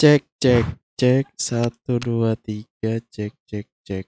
Cek cek cek 1 2 3 cek cek cek.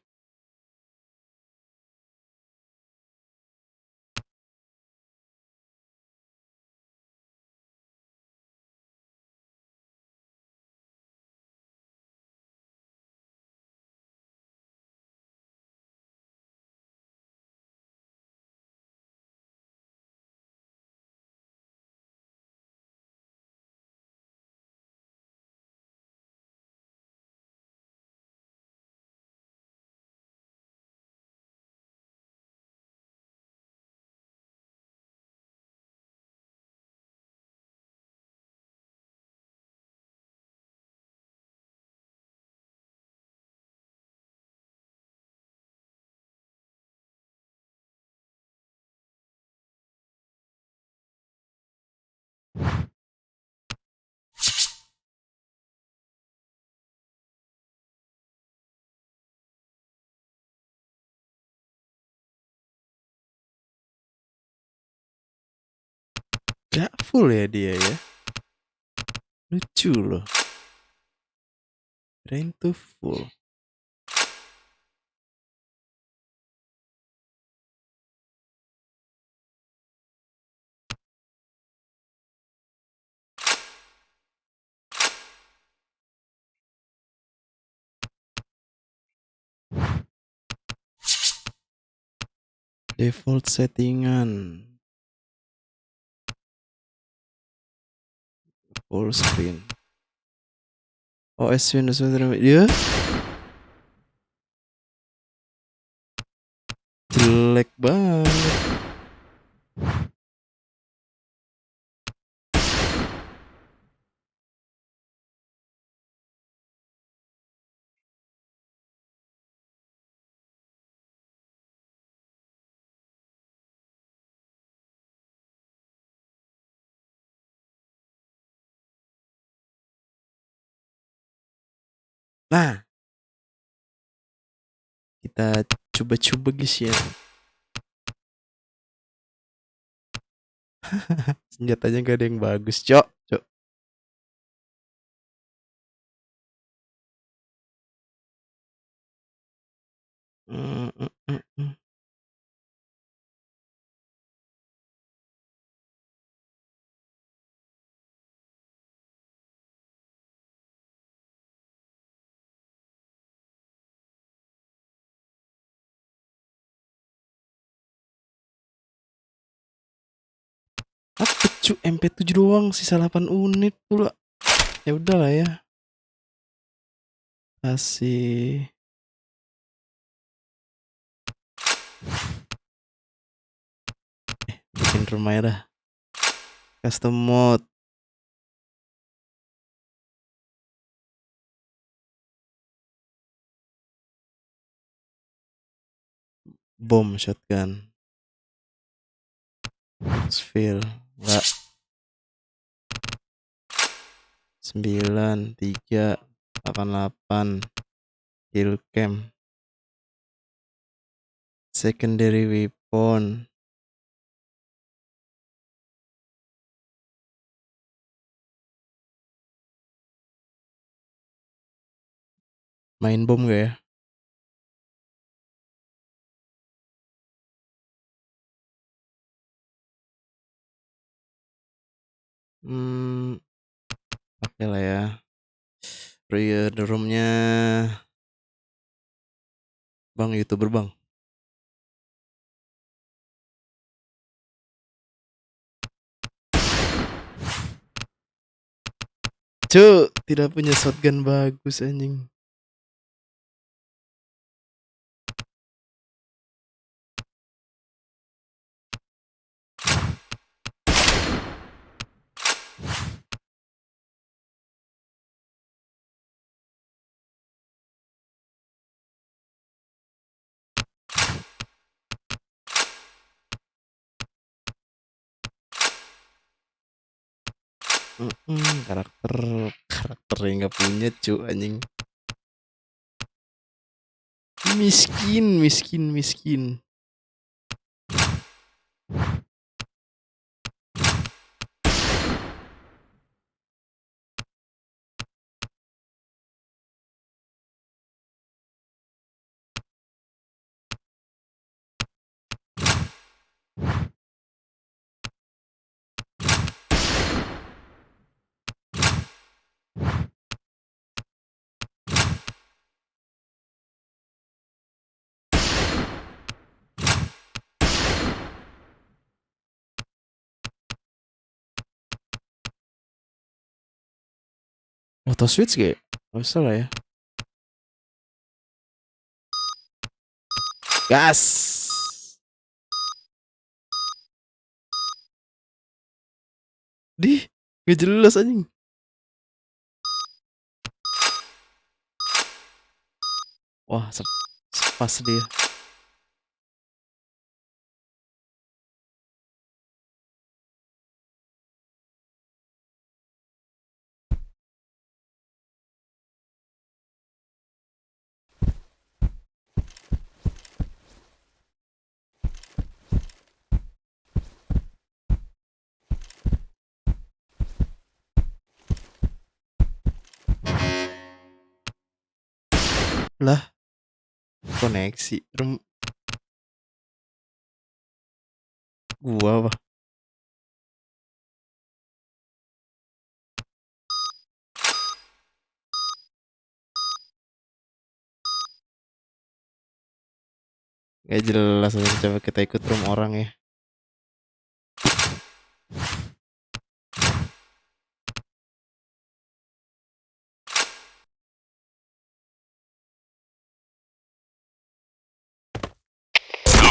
Gak full ya dia ya. Lucu loh. Kirain tuh full. Default settingan full screen. OS Windows dia jelek banget. Nah, kita coba-coba guys ya. Senjatanya gak ada yang bagus, cok. Mm, mm, mm, mm. Apa cu MP7 doang, sisa 8 unit pula. Ya udahlah ya. Kasih bikin rumah dah. Custom mode. Bom shotgun. Sphere. Enggak. 9 3 88 kill cam. Secondary weapon. Main bom gak ya? Pakai lah ya. Rear roomnya bang, YouTuber bang. Cuk, tidak punya shotgun bagus anjing. Karakter yang nggak punya cu anjing. Miskin. Auto switch gak? Gak usah lah ya. Gas. Gak jelas anjing. Wah, pas dia. Lah, koneksi gua apa? Gak jelas aja. Coba kita ikut room orang ya.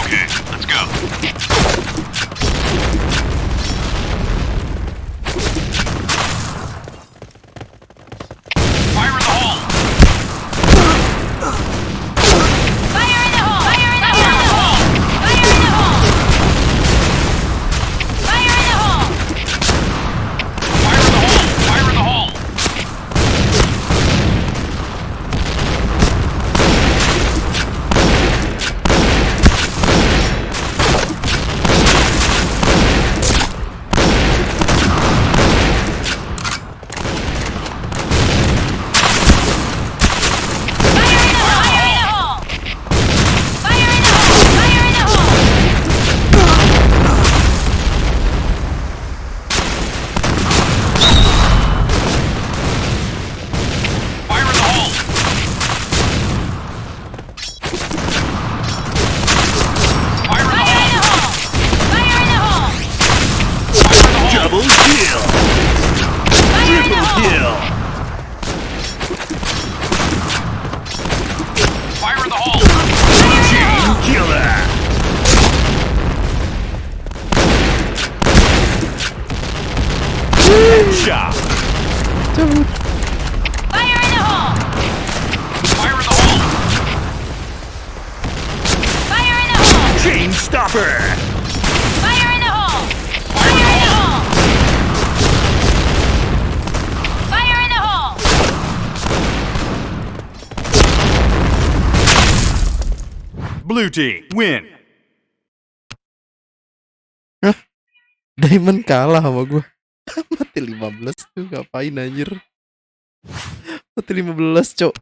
Okay, let's go. Fire in the hole! Fire in the hole! Fire in the hole! Fire in the hole! Fire in the hole! Fire in the hole! Fire in the hole! Fire in the hole! Fire in the hole! Fire in the hole! Fire in the hole! Double kill! Triple kill! Fire in the hole! Chain killer! Headshot! Fire in the hole! Fire in the hole! Fire in the hole! Chain stopper! Fire in the hole! Fire in the hole! Fire in the hole! Blue team win! Diamond kalah sama gua. Mati 15 tuh ngapain anjir. Mati 15 cok.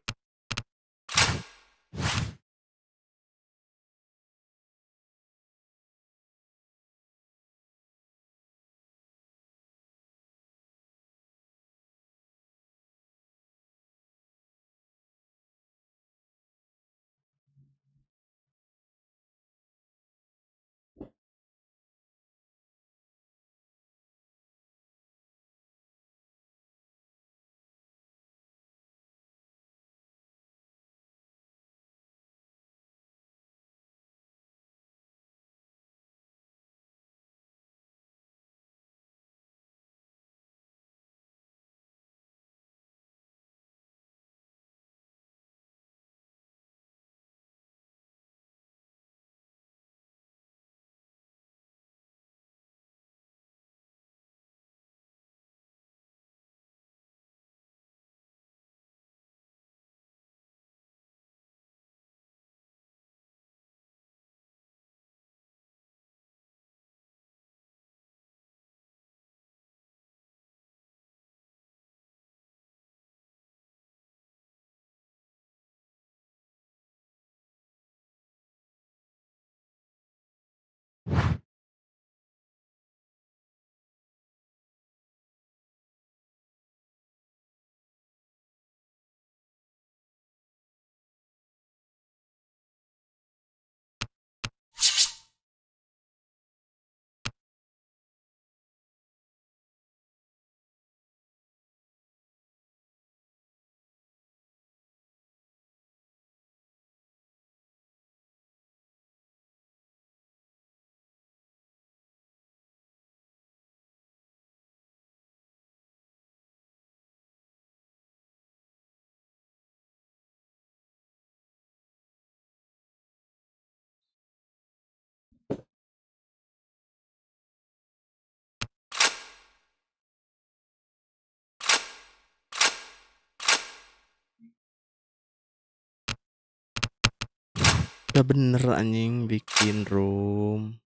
Udah bener anjing bikin room.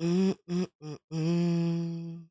Mm, mm, mm, mm.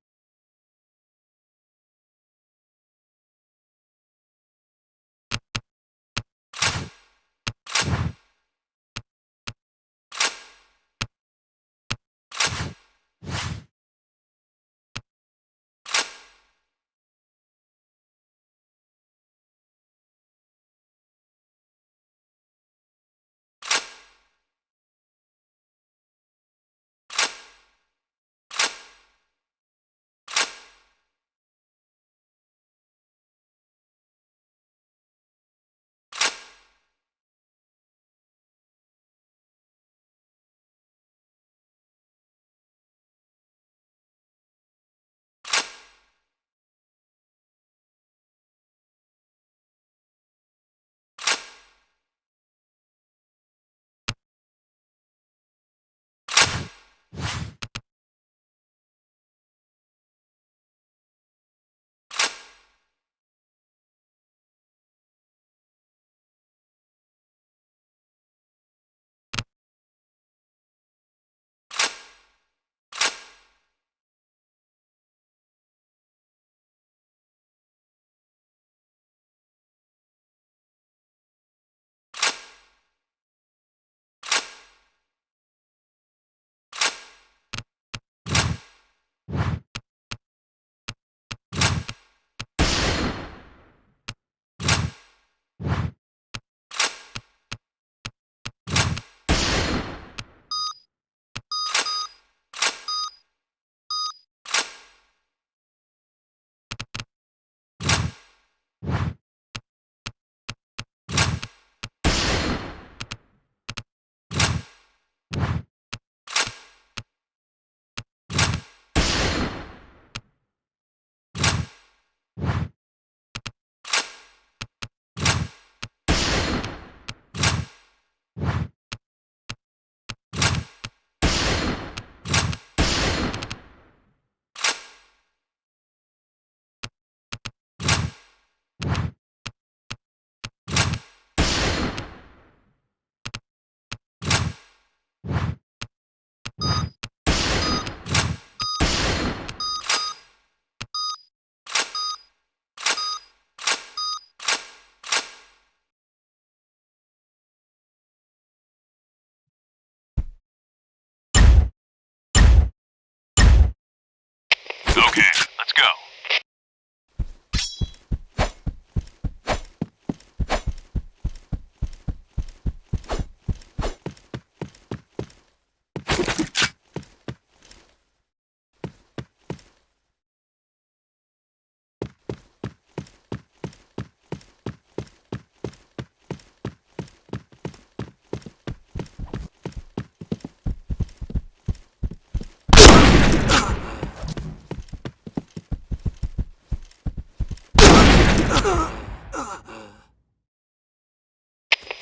Okay, let's go.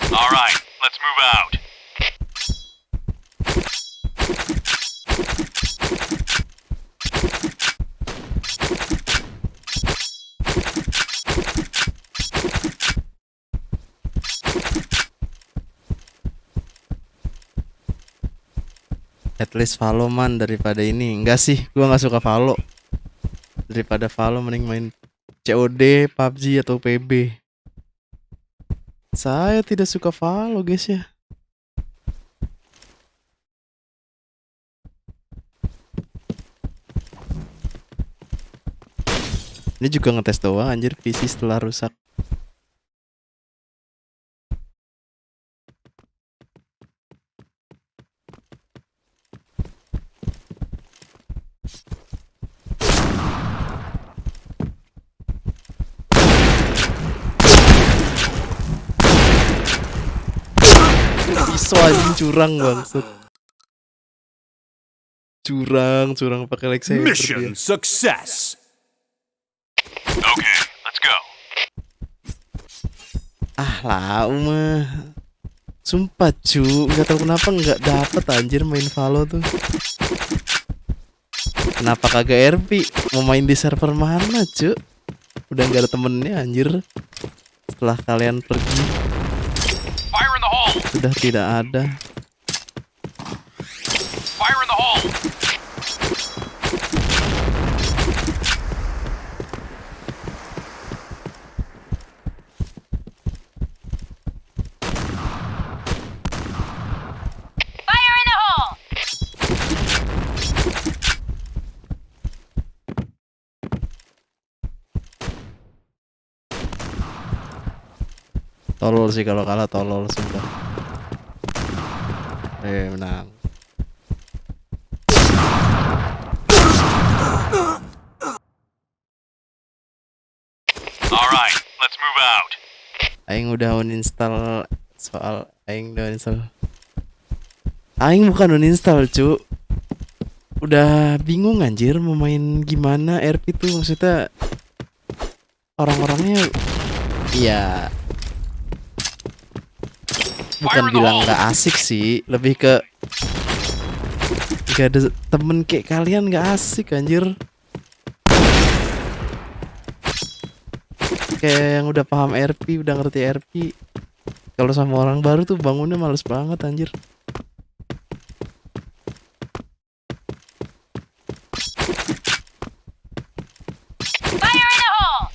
All right, let's move out. At least Valo man daripada ini. Enggak sih, gua nggak suka Valo. Daripada Valo mending main COD, PUBG atau PB. Saya tidak suka Valo guys ya. Ini juga ngetes doang anjir PC setelah rusak. Anjing curang bangsat. Curang pakai lightsaber dia. Mission success. Okay, let's go. Ah lah mah. Sumpah cu, nggak tahu kenapa nggak dapet anjir main Valo tuh. Kenapa kagak RP? Mau main di server mana cu? Udah nggak ada temennya anjir. Setelah kalian pergi Fire in the hole! sudah tidak ada. Fire in the hole! Fire in the hole! Tolol sih kalau kalah, tolol sumpah. Menang. Alright, let's move out. Aing udah uninstall soal Aing udah uninstall. Aing bukan uninstall cu. Udah bingung anjir mau main gimana RP tuh, maksudnya orang-orangnya ya bukan bilang nggak asik sih, lebih ke gak ada temen kayak kalian, nggak asik anjir. Kayak yang udah paham RP, udah ngerti RP, kalau sama orang baru tuh bangunnya males banget anjir. Fire in the hole!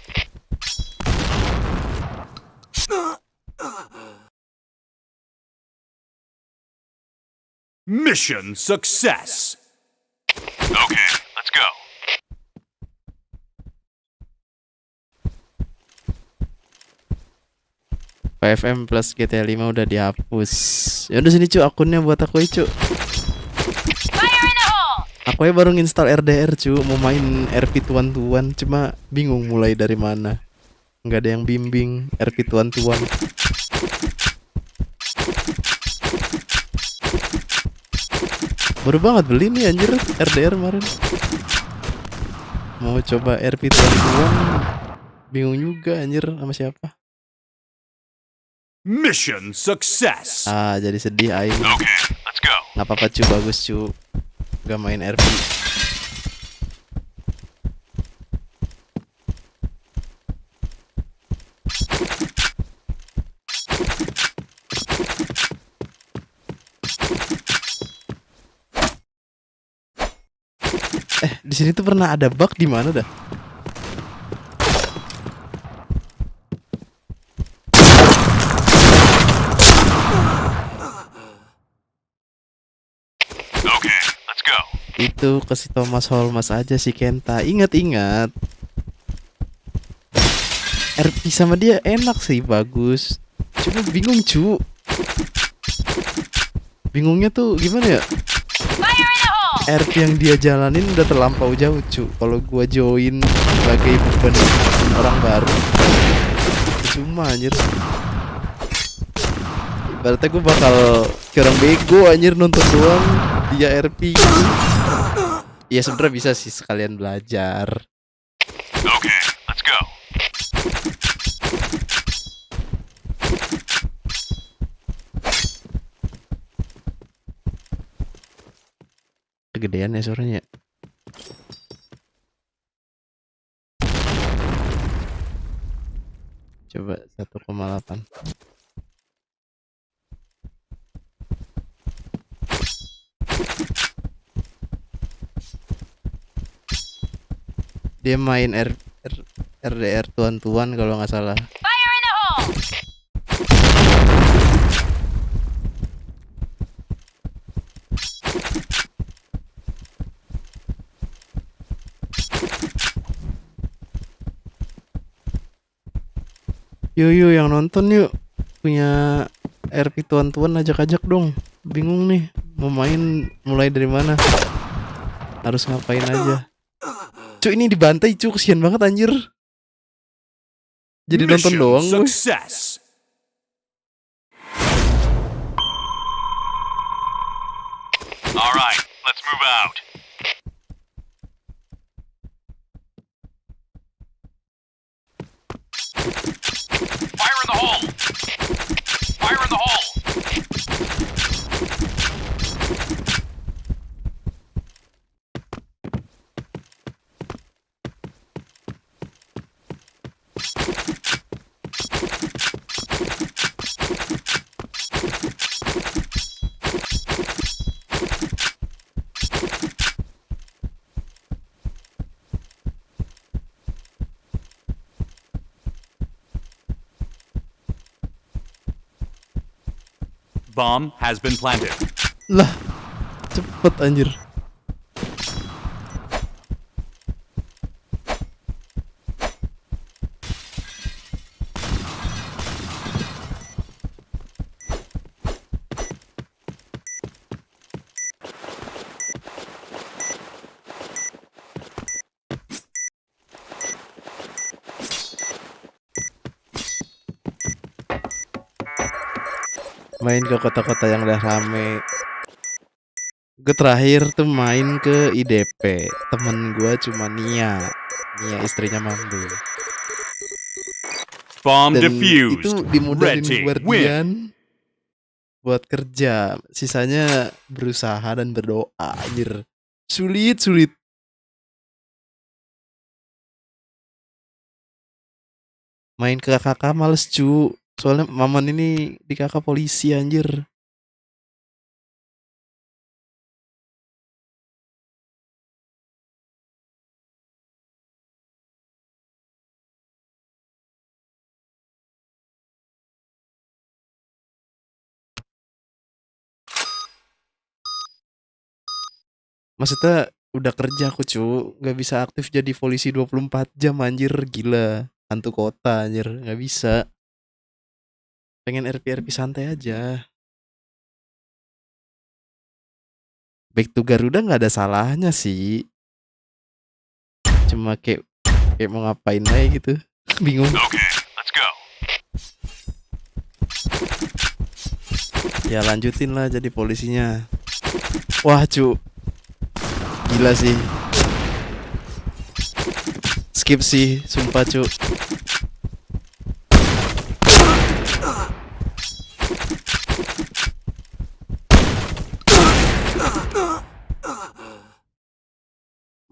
Mission success. Okay, let's go. PFM plus GTA 5 udah dihapus. Ya udah sini cu, akunnya buat aku cu. Fire in the hole! Aku ya baru nginstal RDR cu, mau main RP tuan-tuan, cuma bingung mulai dari mana. Nggak ada yang bimbing RP tuan-tuan. Baru banget beli nih anjir RDR kemarin. Mau coba RP tuan-tuan, bingung juga anjir sama siapa. Mission success. Ah jadi sedih aing. Okay, let's go. Nggak apa-apa cu, bagus cu, gak main RP. Di sini tuh pernah ada bug di mana dah? Okay, let's go. Itu ke si Thomas Holmes aja si Kenta. Ingat-ingat. RP sama dia enak sih, bagus. Cuma bingung cu. Bingungnya tuh gimana ya? Fire in the hole! RP yang dia jalanin udah terlampau jauh cu. Kalau gua join sebagai beban orang baru, cuma anjir. Ibaratnya gua bakal kayak orang bego anjir, nonton doang dia RP gitu. Ya sebenernya bisa sih sekalian belajar. Okay, let's go. Kegedean ya suaranya. Coba 1,8. Dia main RDR tuan-tuan kalau nggak salah. Fire in the hole! Yuk yang nonton yuk, punya RP tuan-tuan ajak-ajak dong. Bingung nih mau main mulai dari mana, harus ngapain aja. Cuk ini dibantai cuk, kesian banget anjir. Jadi nonton Mission doang gue. success. All right, let's move out. Fire in the hole! Fire in the hole! Bomb has been planted. Lah, cepet anjir. Main ke kota-kota yang udah rame. Gue terakhir tuh main ke IDP. Temen gue cuma Nia istrinya Mambu. Bomb Dan defused. itu dimodalin Red team win. Guardian buat kerja. Sisanya berusaha dan berdoa. Anjir. Sulit. Main ke kakak males cu. Soalnya Maman ini di kakak polisi anjir. Maksudnya udah kerja aku cu. Gak bisa aktif jadi polisi 24 jam anjir. Gila. Hantu kota anjir. Gak bisa. Pengen RP santai aja. Back to Garuda gak ada salahnya sih. Cuma kayak mau ngapain aja gitu. Bingung. Okay, let's go. Ya lanjutin lah jadi polisinya. Wah cu. Gila sih. Skip sih. Sumpah cu.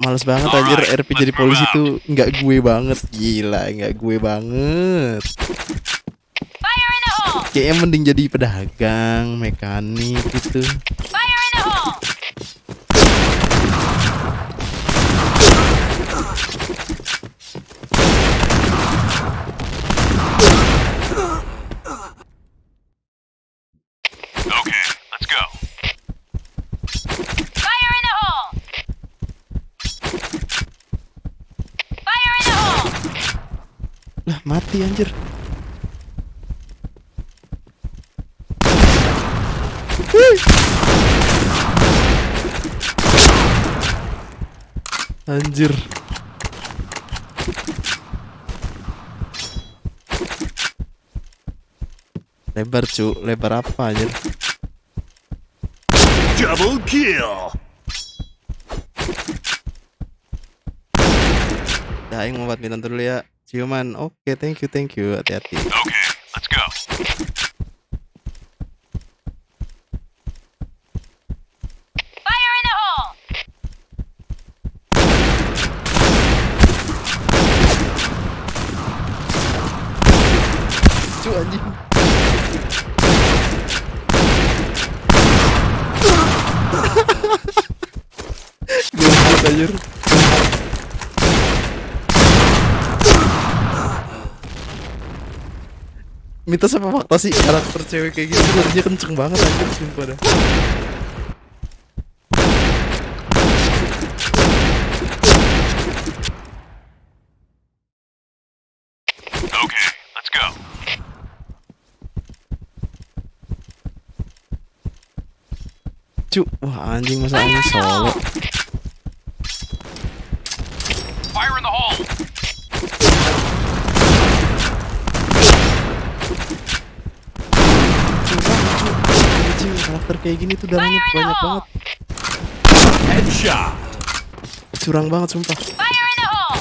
Males banget anjir RP jadi polisi tuh nggak gue banget. Gila nggak gue banget. Fire in the hole! Kayaknya mending jadi pedagang, mekanik gitu. Fire in the hole! Okay, let's go. Fire in the hole! Fire in the hole! Lah mati anjir. Anjir. Lebar cu, lebar apa anjir? Double kill. Ya, aing mau badminton dulu ya. Ciuman. Oke, thank you. Hati-hati. Okay, let's go. Fire in the hole! Cu anjing. Goblok anjir. Mitos apa fakta sih karakter cewek kayak gitu larinya kenceng banget anjir sumpah dah. Okay, let's go. Cu, wah anjing masa anjing solo. Fire in the hole! Anjing, kalah shelter kayak gini tuh darahnya Fire in the banyak hole! banget. Headshot. Curang banget sumpah. Fire in the hole!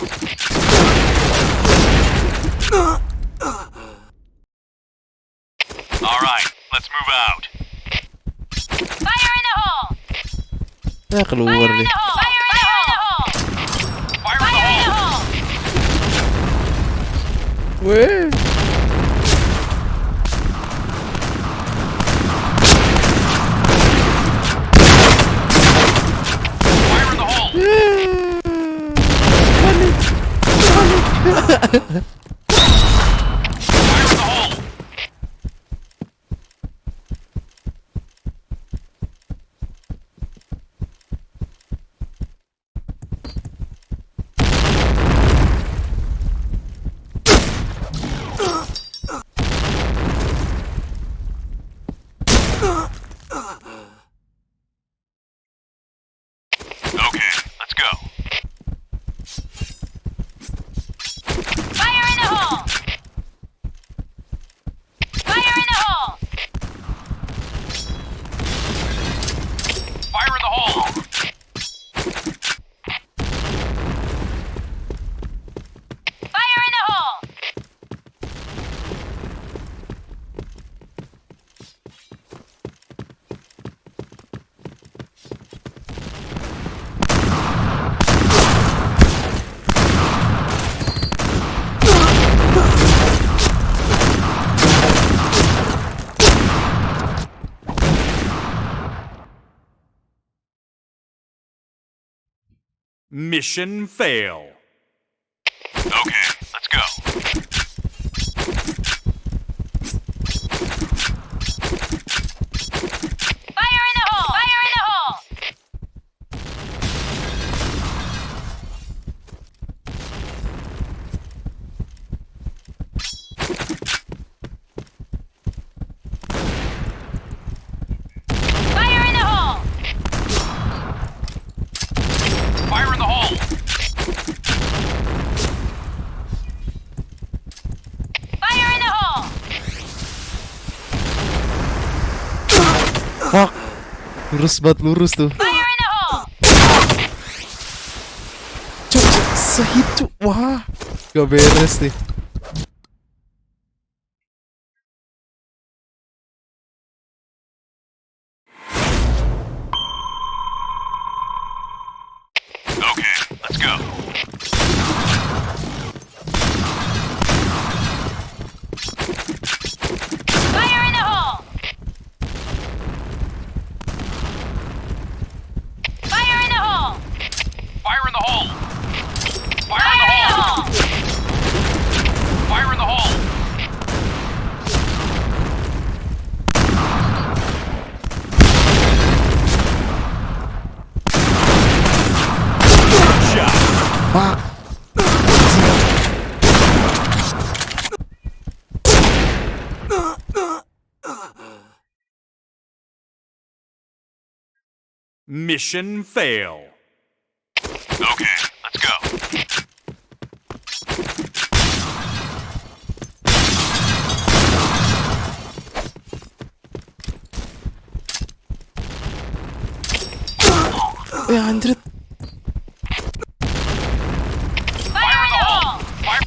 All right, let's move out. Fire in the hole! Nah keluar Fire in deh. the hole! Fire in the hole! Fire in the Fire in the hole. hole! Weh. Fire in the hole. Fire in the hole. Okay, let's go. Fire in the hole! Fire in the hole! Fire in the hole. Fire in the hole! Mission fail. Okay, let's go. Fire in the hole! Fire in the hole! Fire in the hole! Fire in the hole. Fire in the hole! Fuck. Lurus banget lurus tuh. Fire in the hole! Cuk, sehit cuk. Wah. Gak beres nih. Okay, let's go. Fire in the hole! Fire in the hole! Fire in the hole. Fire in Fire the in the hole. hole! Fire in the hole. Shot. Fuck. Mission fail. Okay, let's go. Anjrit. Fire in the hole! Fire.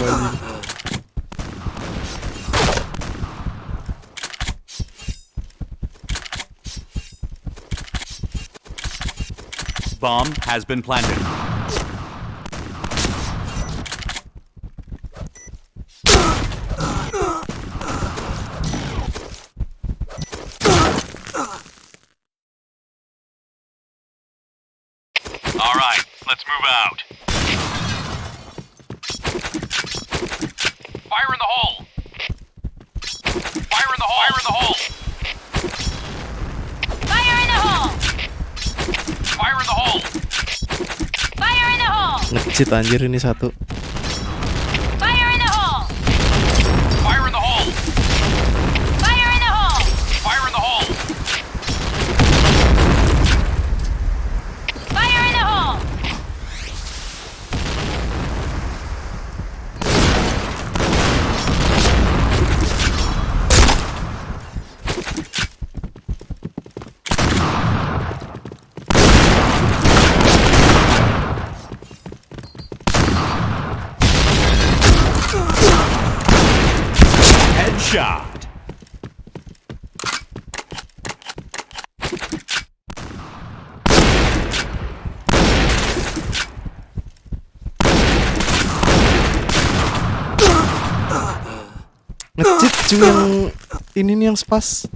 anjing. Bomb has been planted. All right, let's move out. Fire in the hole! Fire in the hole! Fire in the hole! Fire in the hole! Fire in the hole! Fire in the hole! Ngecit anjir ini satu. Fire in the hole! Fire in the hole! Fire in the hole! Fire in the hole! Fire in the hole! Headshot. Ngecit cuy yang ini nih yang spas.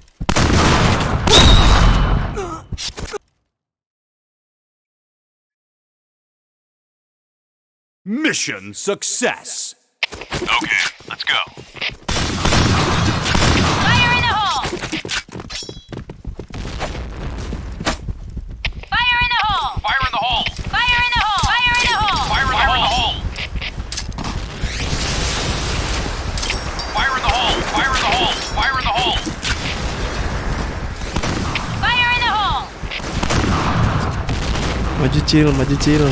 Mission success. Okay, let's go. Fire in the hole! Fire in the hole! Fire in the hole! Fire in the hole! Fire in the hole! Fire in the hole! Fire in the hole! Fire in the hole! Fire in the hole! Fire in the hole! Maju chill, maju chill.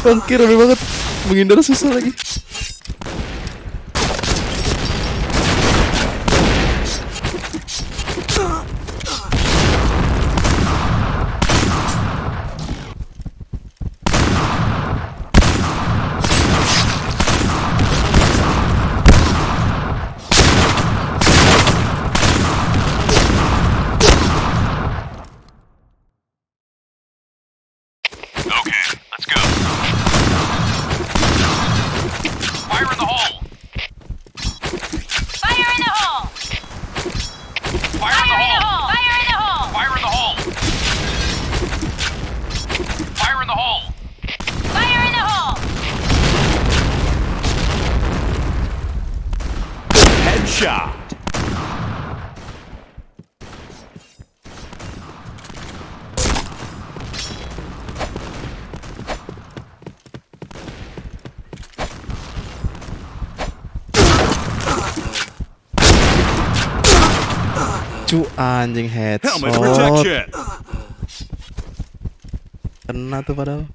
Bangkir rame banget. Menghindar susah lagi. Okay, let's go. Fire in the hole! Fire in the hole! Fire in the hole! Fire in the hole! Fire in the hole! Fire in the hole! Fire in the hole! Headshot. Cu anjing Helmet headshot. protection. Kena tuh padahal.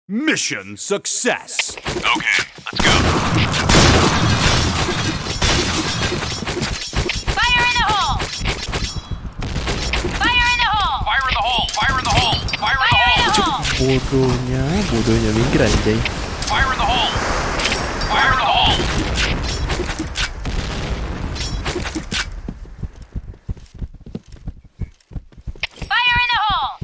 Mission success. Okay, let's go. Fire in the hole! Fire in the hole! Fire in the hole! Fire in the hole! Fire in the Fire in hole! the hole! Bodohnya minggir anjay. Fire in the hole! Fire in the hole! Fire in the hole!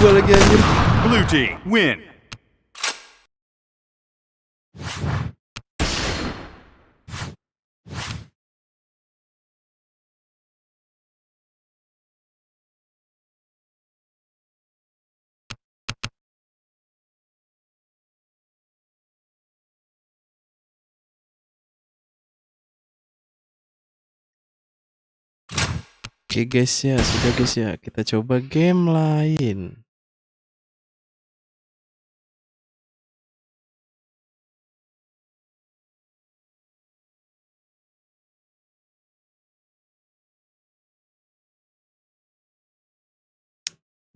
gua lagi anjir. Blue team win. Oke guys ya, sudah guys ya. Kita coba game lain.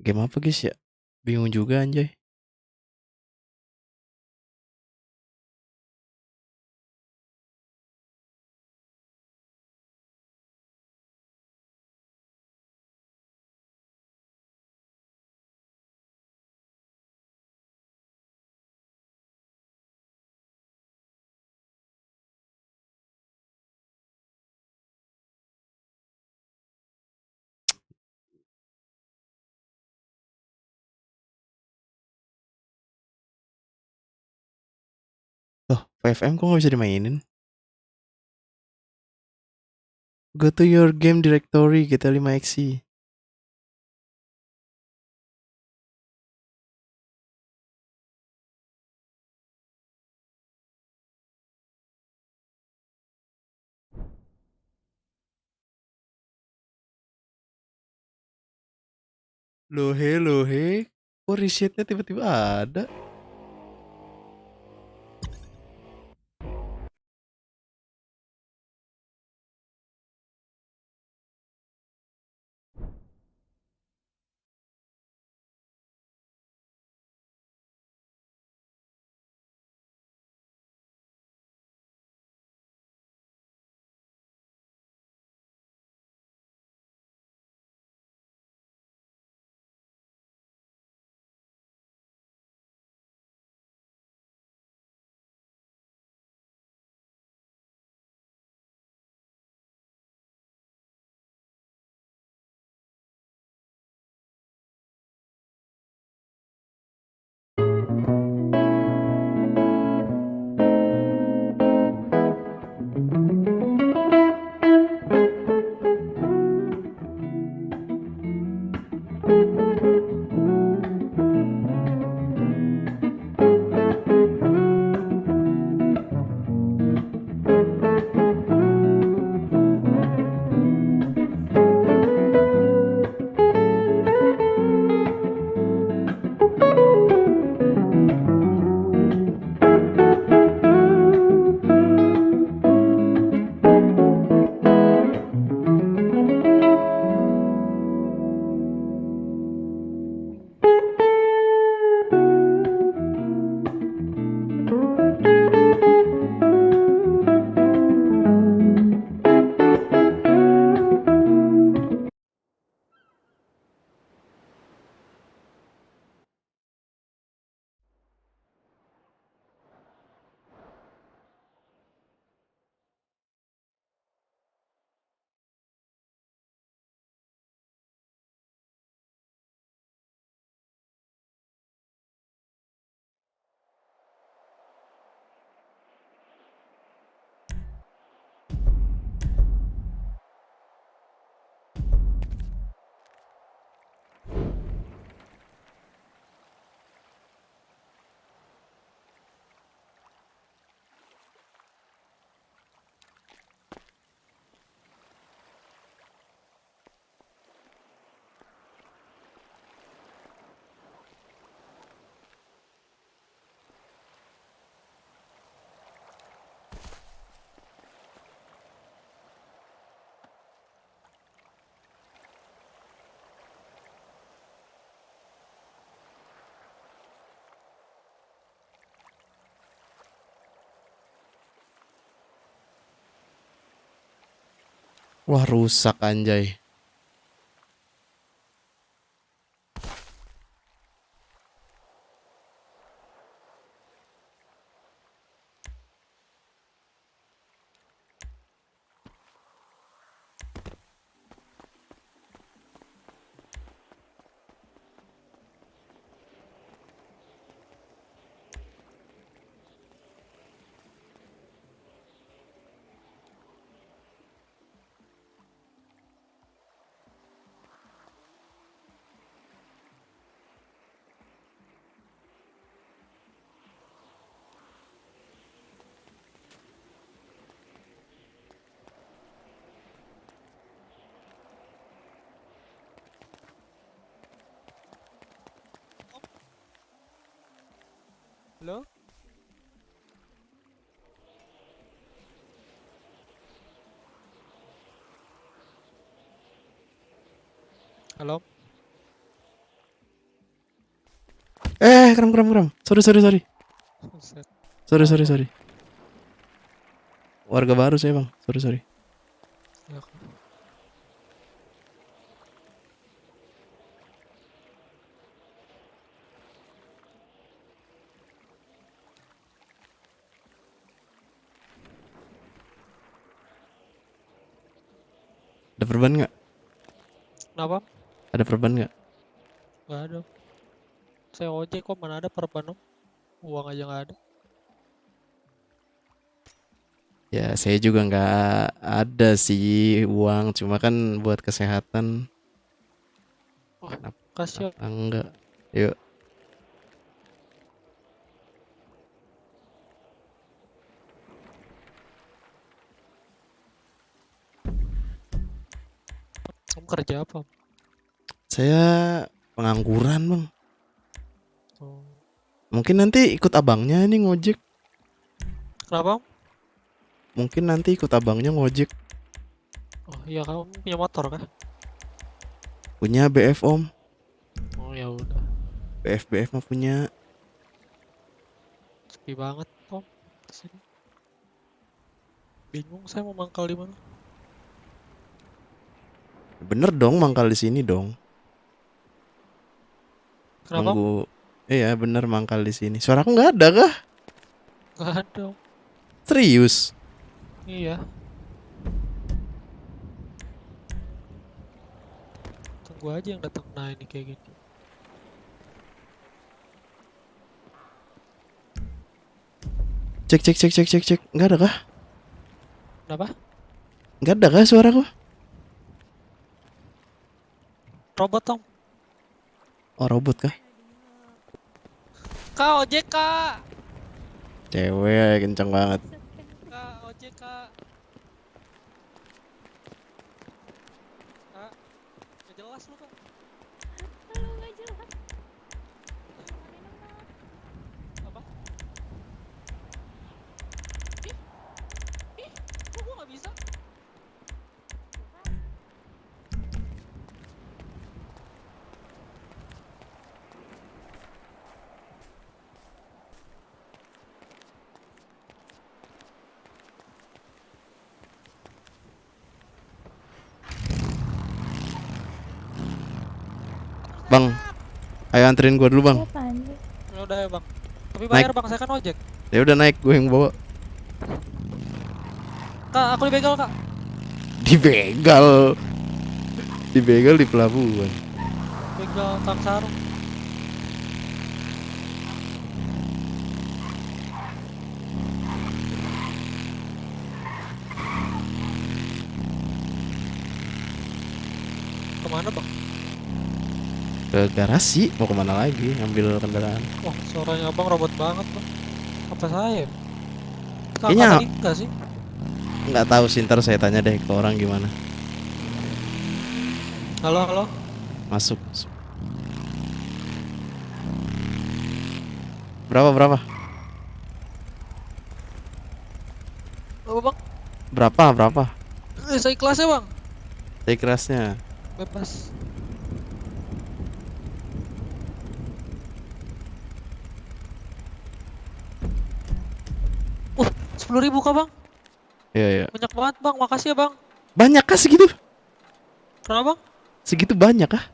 Game apa guys ya? Bingung juga anjay. Loh, 5M kok nggak bisa dimainin? Go to your game directory GTA 5exe. Loh he. Kok resetnya tiba-tiba ada? Wah, rusak anjay. Halo? Halo? Kram kram kram. Sorry. Buset. Sorry. Warga baru saya, Bang. Sorry. Ya, Kak. Ada perban nggak? Kenapa? Ada perban nggak? Gak ada. Saya ojek kok, mana ada perban om. Uang aja gak ada. Ya, saya juga nggak ada sih uang. Cuma kan buat kesehatan. Wah, kasih om. Enggak. Yuk. Om kerja apa? Om? Saya pengangguran, Bang. Oh. Mungkin nanti ikut abangnya nih ngojek. Kenapa om? Mungkin nanti ikut abangnya ngojek. Oh iya, kamu punya motor kah? Punya BF, Om. Oh ya udah. BF mah punya. Sepi banget om. Kesini. Bingung saya mau mangkal di mana. Bener dong mangkal di sini dong. Kenapa om? Nunggu. Iya, bener mangkal di sini. Suaraku nggak ada kah? Gak ada om. Serius? Iya. Tunggu aja yang datang. Nah ini kayak gini. Cek. Nggak ada kah? Kenapa? Nggak ada kah suaraku? Robot om. Oh, robot kah? Kak ojek kak. Cewek kencang banget. Kak ojek kak. Kak. Gak jelas lu kak. Halo, nggak jelas. Apa? Ih, kok gua gak bisa? Bang, ayo anterin gua dulu, Bang. Apaan sih? Ya udah ya bang. Tapi bayar bang, saya kan ojek. Ya udah naik, gue yang bawa. Kak, aku dibegal kak. Dibegal. Dibegal di pelabuhan. Begal Kang Sarung. Kemana bang? Ke garasi, mau kemana lagi? Ngambil kendaraan. Wah, suaranya abang robot banget bang. Apa saya? Kak, Kayaknya- tadi enggak sih? Nggak tahu sih, ntar saya tanya deh ke orang gimana. Halo, halo. Masuk. Berapa? Apa bang? Berapa? Saya ikhlas ya bang. Take kerasnya. Bebas. Wah, 10.000 kak bang. Iya. Banyak banget bang, makasih ya bang. Banyak kah segitu? Kenapa bang? Segitu banyak kah?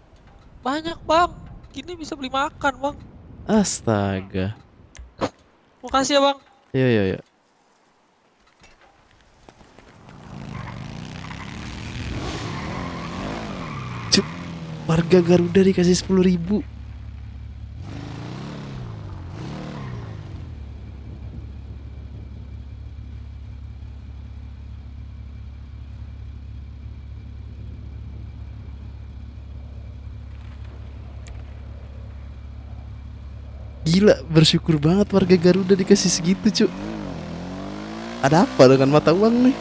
Banyak bang. Gini bisa beli makan bang. Astaga. Makasih ya bang. Iya. Cuk, warga Garuda dikasih 10.000. Gila, bersyukur banget warga Garuda dikasih segitu, Cuk. Ada apa dengan mata uang nih?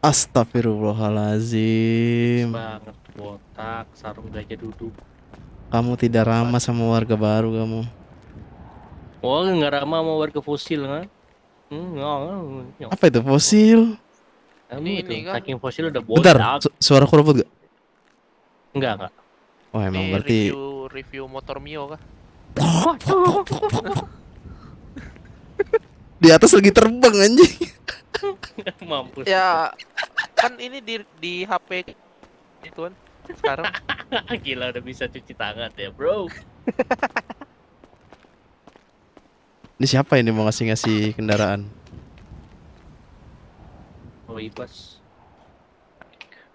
Astagfirullahalazim. Banget botak, sarung gajah duduk. Kamu tidak ramah sama warga baru kamu. Oh, nggak ramah sama warga fosil kan? Apa itu fosil? Ini kan. saking fosil udah Bentar, botak. suara robot gak? Enggak. Oh emang Ini berarti review motor Mio kah? di atas lagi terbang anjing. Mampus. Ya kan ini di HP itu kan sekarang. Gila udah bisa cuci tangan ya, bro. Ini siapa ini mau ngasih kendaraan? Oh, ibas.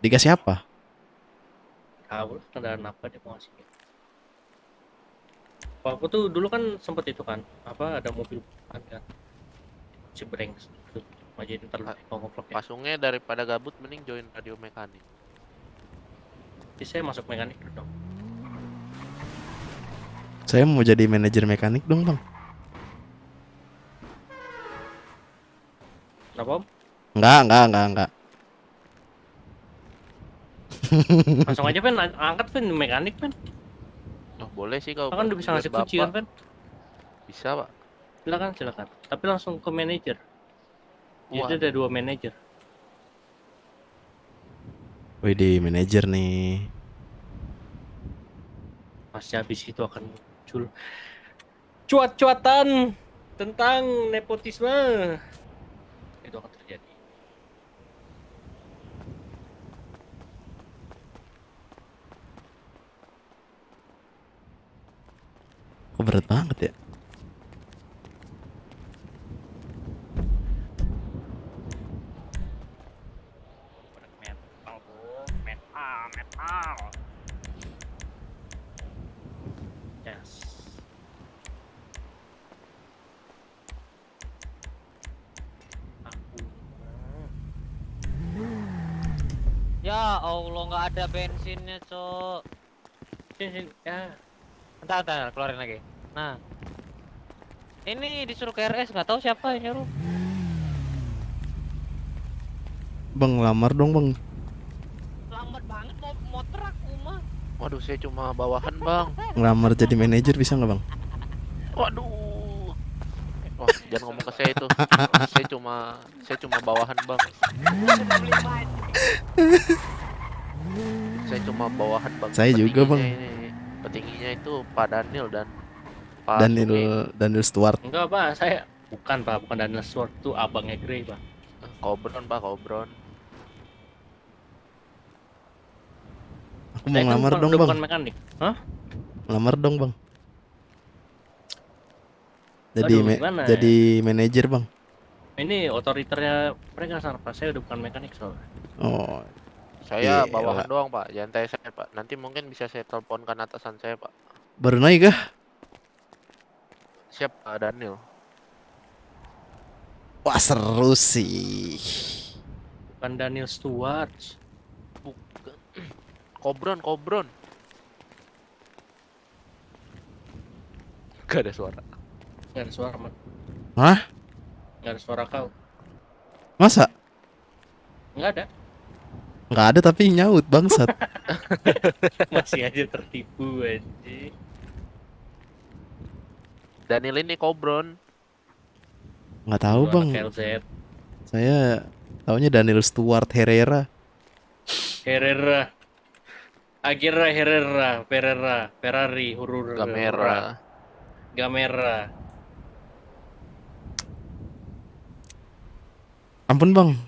Dikasih apa? Tahu kendaraan apa dia mau ngasih. Aku tuh dulu kan sempet itu kan, apa ada mobil kan si Brengs tuh aja ntar kalau ngevlog ya. Pasungnya daripada gabut mending join radio mekanik. Jadi saya masuk mekanik dulu dong. Saya mau jadi manajer mekanik dong bang. Kenapa Om? Enggak. Langsung aja Pen, angkat Pen mekanik Pen. Oh boleh sih kalau Kan udah bisa ngasih buat kunci kan Bapak. Pen. Bisa pak. Silakan. Tapi langsung ke manajer. Wah. Jadi ada 2 manajer. Widih manajer nih. Pasti habis itu akan muncul cuat-cuatan tentang nepotisme. Itu akan terjadi. Kok berat banget ya? Metal. Yes. Ya Allah, nggak ada bensinnya, Cok. Sini. Ya. Entar, keluarin lagi. Nah. Ini disuruh ke RS, nggak tahu siapa yang nyuruh. Bang lamar dong bang. Lambat banget mau motor aku mah. Waduh saya cuma bawahan bang. Ngelamar jadi manajer bisa nggak bang? Waduh. Wah jangan ngomong ke saya itu. Saya cuma bawahan bang. Saya cuma bawahan bang. Saya juga, Bang. Petingginya itu Pak Daniel dan Pak Sumi. Daniel Stewart. Enggak, Pak. Saya bukan Daniel Sword tuh abangnya Grey, Pak. Kobron Pak Kobron. Aku mau ngelamar dong bang. Bukan mekanik. Hah? Ngelamar dong bang. Aduh, gimana ya? Jadi manajer bang. Ini otoriternya mereka sana, Pak. Saya udah bukan mekanik soalnya. Oh Saya Iya. bawahan doang Pak. Jantai saya Pak. Nanti mungkin bisa saya teleponkan atasan saya Pak. baru naik kah? Siap Pak Daniel. Wah seru sih. Bukan Daniel Stewart. Bukan. Kobron. Gak ada suara. Nggak ada suara, Man. Hah? Nggak ada suara kau. Masa? Nggak ada. Nggak ada tapi nyaut bangsat. Masih aja tertipu aja. Daniel ini Kobron. Nggak tahu bang. LZ. Saya taunya Daniel Stewart Herrera. Herrera, Ferrari, Hurur, Gamera. Ampun bang.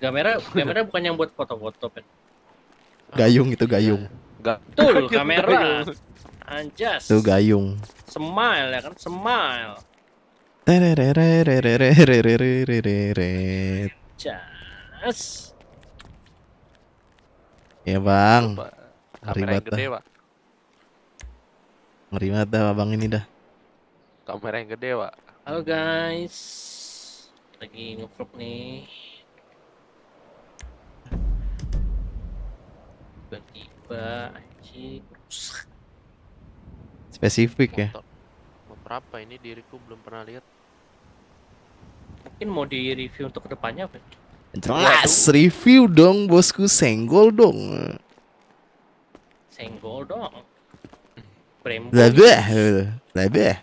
Gamera bukan yang buat foto-foto, Pen. Gayung itu gayung. Betul, kamera. Anjas. Itu gayung. Smile ya kan, smile. Tererererererererereret. Jas. Ya bang. Pak. Ngeri Kamera yang banget gede dah. Pak. Ngeri banget dah abang ini dah. Kamera yang gede Pak. Halo guys. Lagi nge-vlog nih. Tiba-tiba anjing rusak. Spesifik ya. Motor apa ini diriku belum pernah lihat. Mungkin mau di review untuk kedepannya apa? Jelas review dong bosku, senggol dong. Senggol dong. Brembo. Lebih.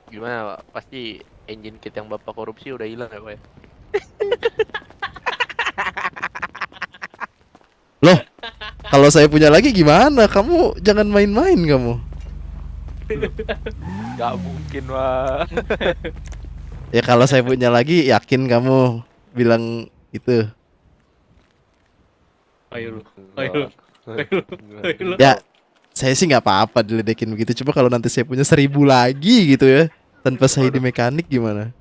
Gimana Pak? Pasti engine kit yang bapak korupsi udah hilang ya Pak ya? Loh, kalau saya punya lagi gimana? Kamu jangan main-main kamu. Gak mungkin Pak. Ya kalau saya punya lagi, yakin kamu bilang itu. Ayo lu. Ayo lu. Ayo lu. Ya, saya sih nggak apa-apa diledekin begitu. Coba kalau nanti saya punya 1000 lagi gitu ya, tanpa saya di mekanik gimana?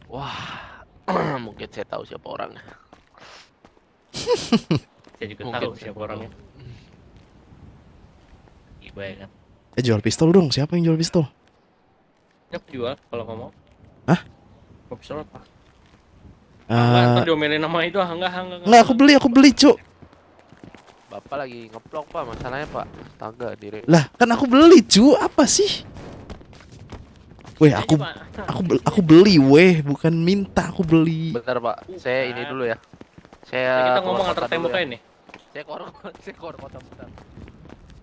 Wah, mungkin saya tahu siapa orangnya. Saya juga Mungkin tahu saya siapa tahu. orangnya. Iba ya kan. Jual pistol dong. Siapa yang jual pistol? Nyok jual kalau kamu mau. Hah? Mau pistol apa? Enggak, Eh, ntar diomelin nama itu enggak. nggak, aku beli, Cuk. Bapak lagi ngeplok Pak, masalahnya Pak. Astaga, diri. Lah, kan aku beli, Cuk. Apa sih? Weh, aku beli, weh, bukan minta, aku beli. Bentar Pak, saya ini dulu ya. Saya Kita keluar ngomong kota antar dulu tembok ya. aja nih. Saya keluar kota bentar.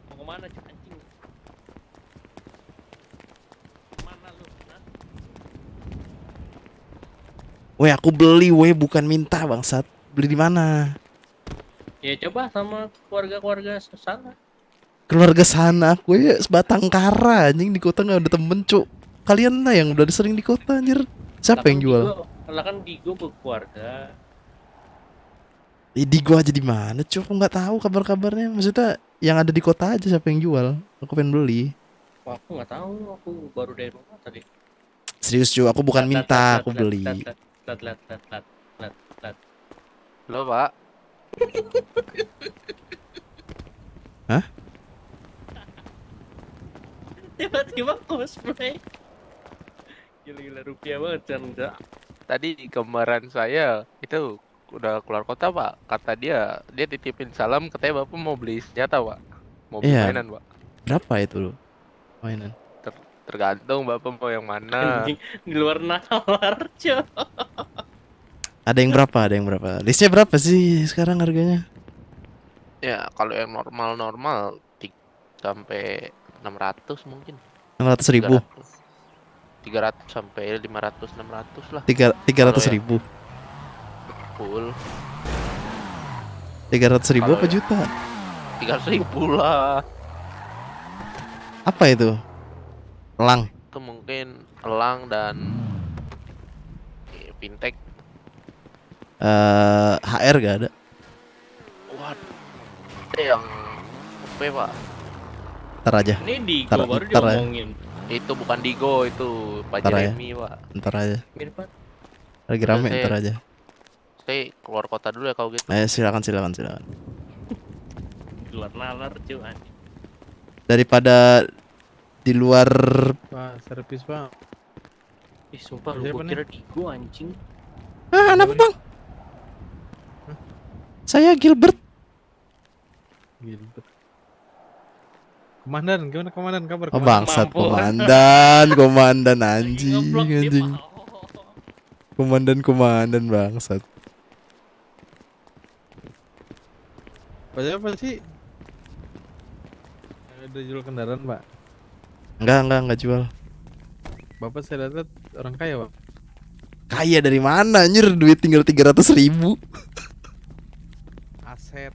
Mau kemana Cuk, anjing? Mana lu? Hah? Weh, aku beli, weh, bukan minta, bangsat. Beli di mana? Ya coba sama keluarga-keluarga sana. Keluarga sana aku ya sebatang kara anjing, di kota nggak ada temen, Cuk. Kalian lah yang udah sering di kota anjir. Siapa yang jual? Lah kan Digo berkeluarga. Di gua aja di mana, Cuk? Aku nggak tahu kabar-kabarnya. Maksudnya yang ada di kota aja siapa yang jual. Aku pengen beli. Wah, aku nggak tahu, aku baru dari rumah tadi. Serius, Cuk, aku bukan minta, aku beli. Lat. Halo Pak. Hah? Tiba-tiba cosplay. Gila-gila rupiah banget Chandra. Tadi di gambaran saya itu udah keluar kota Pak. Kata dia titipin salam, katanya Bapak mau beli senjata Pak. Mau beli Iya. mainan Pak. Berapa itu loh mainan? Tergantung Bapak mau yang mana. Anjing di luar nalar, cuy. Ada yang berapa? Listnya berapa sih sekarang harganya? Ya kalau yang normal sampai 600 mungkin. 600.000, 300 sampai 500 600 lah 300.000, full. 300.000 apa Kalau ya- juta? 300.000 lah. Apa itu? Elang. Itu mungkin elang dan fintech. HR gak ada. Waduh. Ada yang OP Pak. Ntar aja, Ini Digo Ntar- baru ntar ya. diomongin. Itu bukan Digo, itu Pak Ntar ya. Jeremy Pak. ntar aja. Mirip banget. Lagi rame, Saya- ntar aja. Saya keluar kota dulu ya kalau gitu. Silakan. Di luar nalar, cuy. Anjing. Daripada di luar. Pak, servis Pak. Ih, sumpah lu Siapa gua nih? kira Digo anjing. Kenapa bang? Saya Gilbert. Gilbert. Komandan, gimana komandan kabar? Oh Komandan? bangsat, Mampu. komandan anjing, Ngeblok dia, anjing. Pak. Komandan bangsat. Pak siapa sih? Ada jual kendaraan Pak. Enggak jual. Bapak saya lihat orang kaya Pak. Kaya dari mana anjir, duit tinggal 300.000. Aset.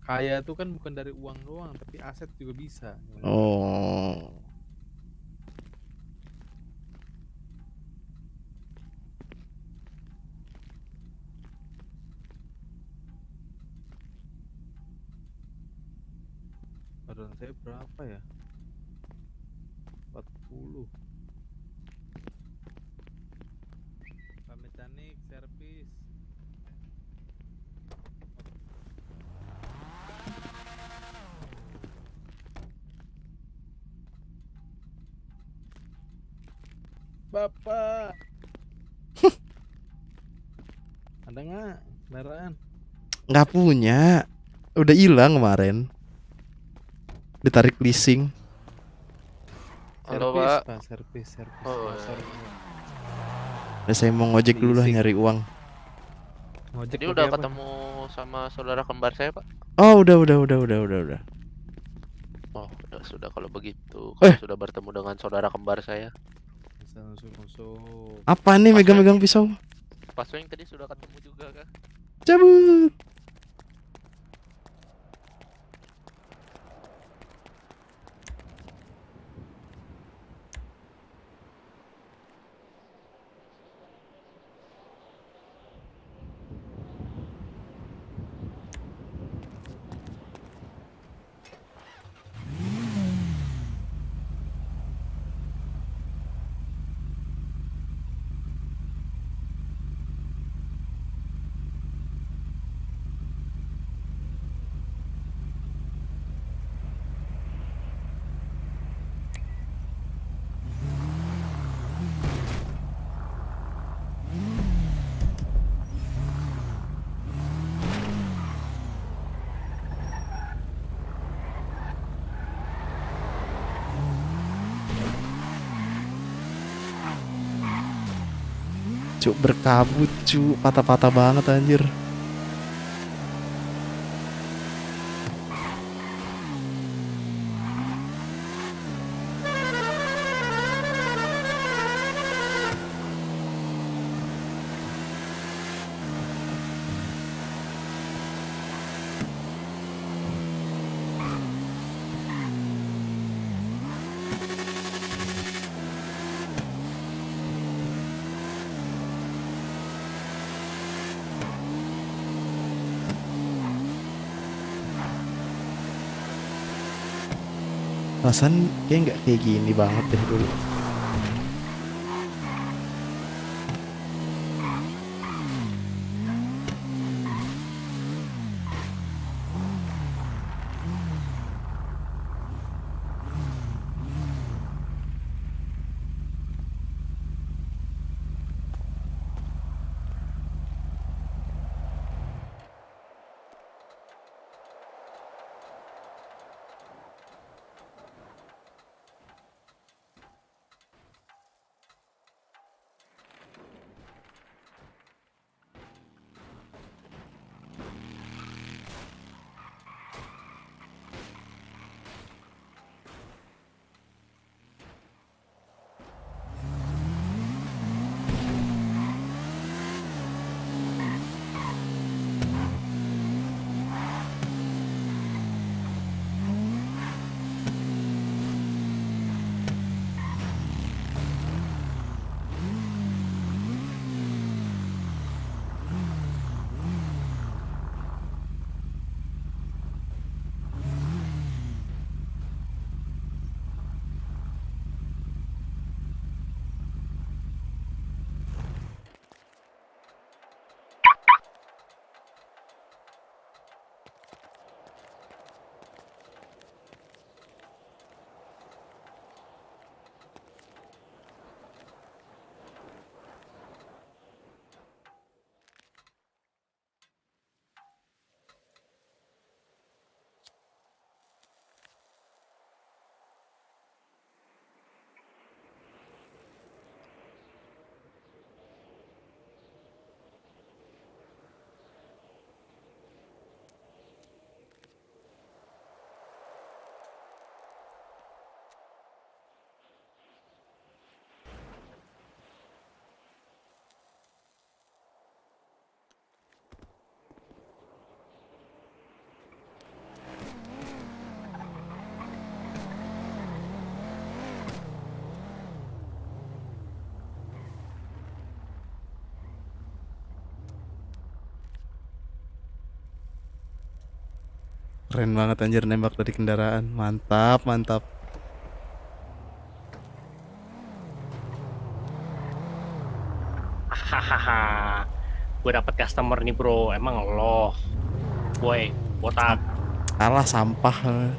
Kaya itu kan bukan dari uang doang, tapi aset juga bisa. Oh. Badan saya berapa ya? 40. Pak mekanik servis. Bapak. Ada nggak kendaraan? Nggak punya. Udah hilang kemarin. Ditarik leasing. Halo Servis, Pak. Pak, servis. Oh, Motor. iya. Udah saya mau ngojek dulu lah Berisik. nyari uang. Ngojek Jadi pakai udah apa? ketemu sama saudara kembar saya, Pak? Oh, udah. Oh, sudah kalau begitu. Eh. Kalau sudah bertemu dengan saudara kembar saya. Bisa nusuk-nusuk. Apa nih Pas megang-megang pisau? Pas yang tadi sudah ketemu juga kah? Cabut. Cuk, berkabut cu, patah-patah banget anjir. Perasaan kayak nggak kayak gini banget deh dulu. Keren banget anjir nembak dari kendaraan. Mantap, mantap. Hahaha. Gue dapet customer nih bro. Emang lo, boy, botak. Kalah sampah.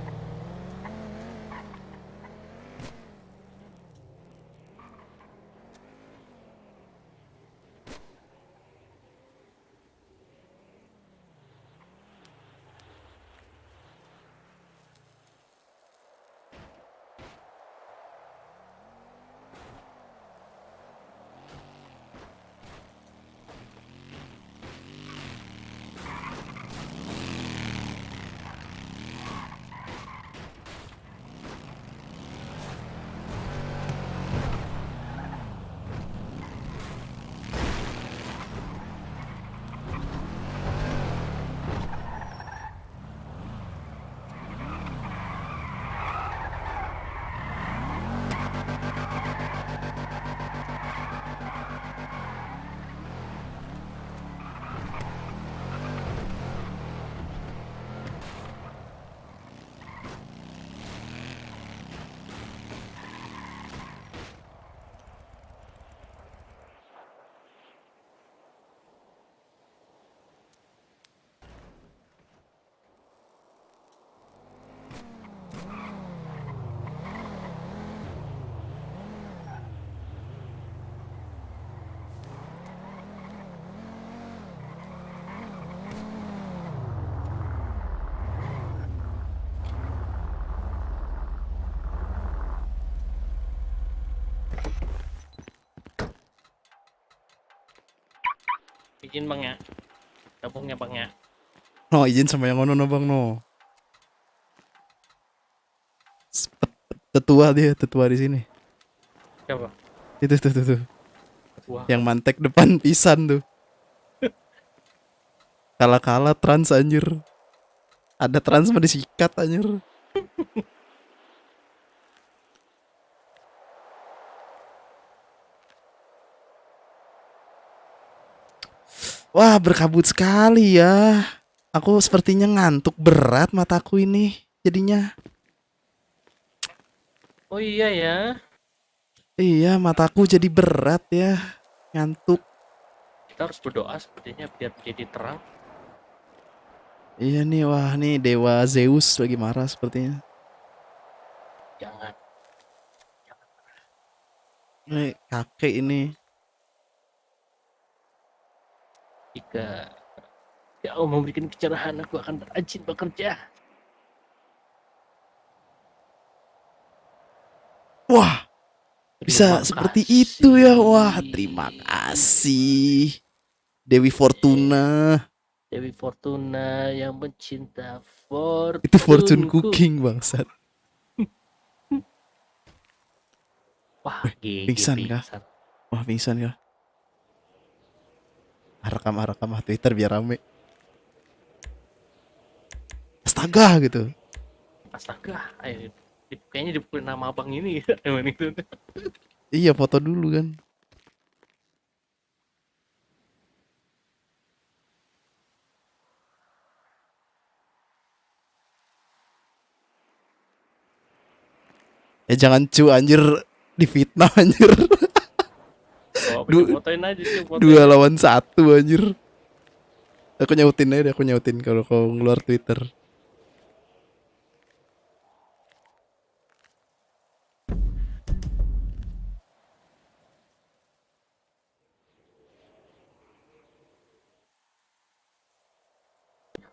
Izin bang ya. Tabungnya bang ya. No, izin sama yang ono no bang no. Tetua dia, tetua di sini. Siapa? Itu tuh. Wah. Yang mantek depan pisan tuh. Kala-kala trans anjir. Ada trans mah disikat anjir. Wah, berkabut sekali ya. Aku sepertinya ngantuk berat mataku ini jadinya. Oh iya ya. Iya, mataku jadi berat ya. Ngantuk. Kita harus berdoa sepertinya biar menjadi terang. Iya nih, wah nih dewa Zeus lagi marah sepertinya. Jangan. Nih kakek ini. Jika ya Allah memberikan kecerahan, aku akan rajin bekerja. Wah, bisa Terima seperti kasih. itu ya. Wah, terima kasih. Dewi Fortuna. Dewi Fortuna yang mencinta Fortune. Itu fortune cooking bangsat. Wah, Pingsan kah? Wah, pingsan ya. Rekam Twitter biar rame. Astaga gitu. Astaga, ayo, kayaknya dipukulin nama abang ini. Emang itu. Iya, foto dulu kan. Ya jangan cu anjir, difitnah anjir. Oh, Du- fotoin aja sih, fotoin. 2 lawan 1 anjir. Aku nyautin aja deh, aku nyautin kalau kau ngeluar Twitter.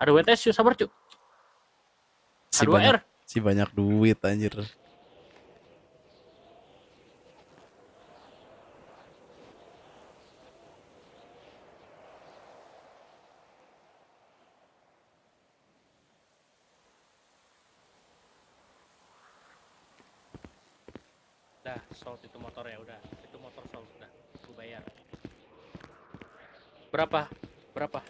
Ada WTS yuk, sabar cuk. Si A2R. banyak duit anjir. Dah, sold itu motor ya udah. Itu motor sold udah. Gue bayar. Berapa? Berapa?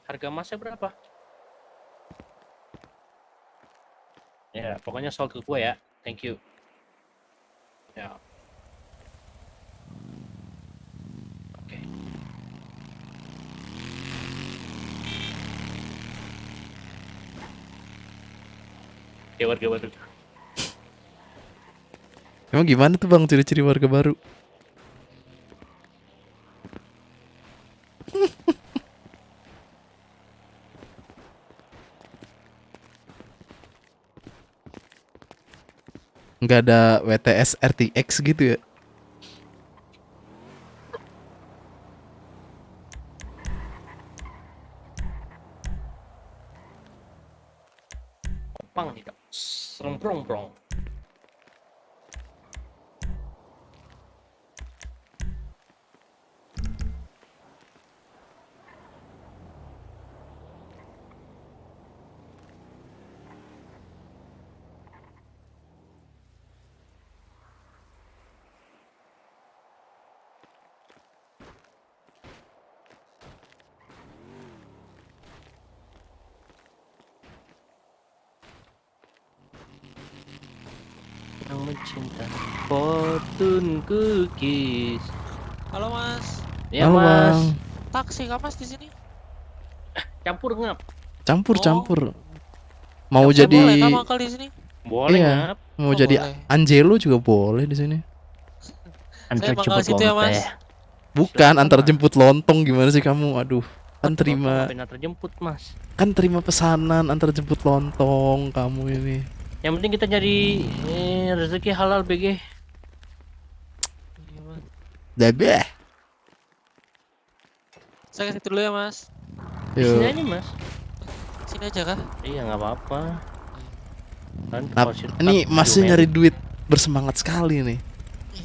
Harga emasnya berapa? Ya, pokoknya sold ke gue ya. Thank you. Ya. Oke. Oke, warga baru. Emang gimana tuh bang ciri-ciri warga baru? Nggak ada WTS RTX gitu ya? Pang nih, Kak. Seremprong-prong. Yang mencinta Fortune Cookies. Halo Mas, Ya Halo, mas, Bang. taksi kah Mas di sini? campur ngap. Campur. Mau Ya, jadi Boleh kah mangkal di sini? Boleh Iya. ngap. mau Oh, jadi boleh. Angelo juga boleh di sini. Saya mangkal situ ya Mas. Bukan Silakan, antar Mas. jemput lontong gimana sih kamu? Aduh, kan terima Ngapain antar jemput mas? pesanan antar jemput lontong kamu ini. Yang penting kita nyari rezeki halal BG. Iya, Mas. Dabeh. Saya ke situ dulu ya Mas. Di sini Yuk. aja mas. Sini aja kah? Iya nggak apa-apa. Kan Nah, kalau situ ini kan masih domain. nyari duit bersemangat sekali nih.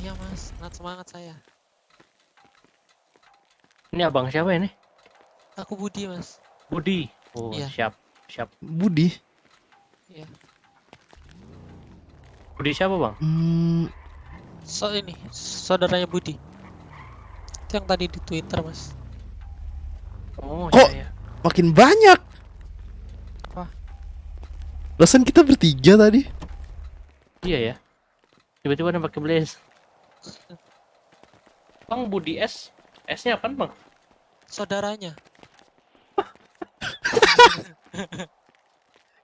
Iya Mas, sangat semangat saya. Ini abang siapa ini? Aku Budi mas. Budi. Oh, Iya. siap. Budi. Iya. Budi siapa, Bang? Ini saudaranya Budi. Itu yang tadi di Twitter mas. Oh, Kok? iya. Makin banyak. Apa? Perasaan kita bertiga tadi. Iya ya. Tiba-tiba ada pakai blaze. Bang Budi S. S-nya apaan, Bang? Saudaranya.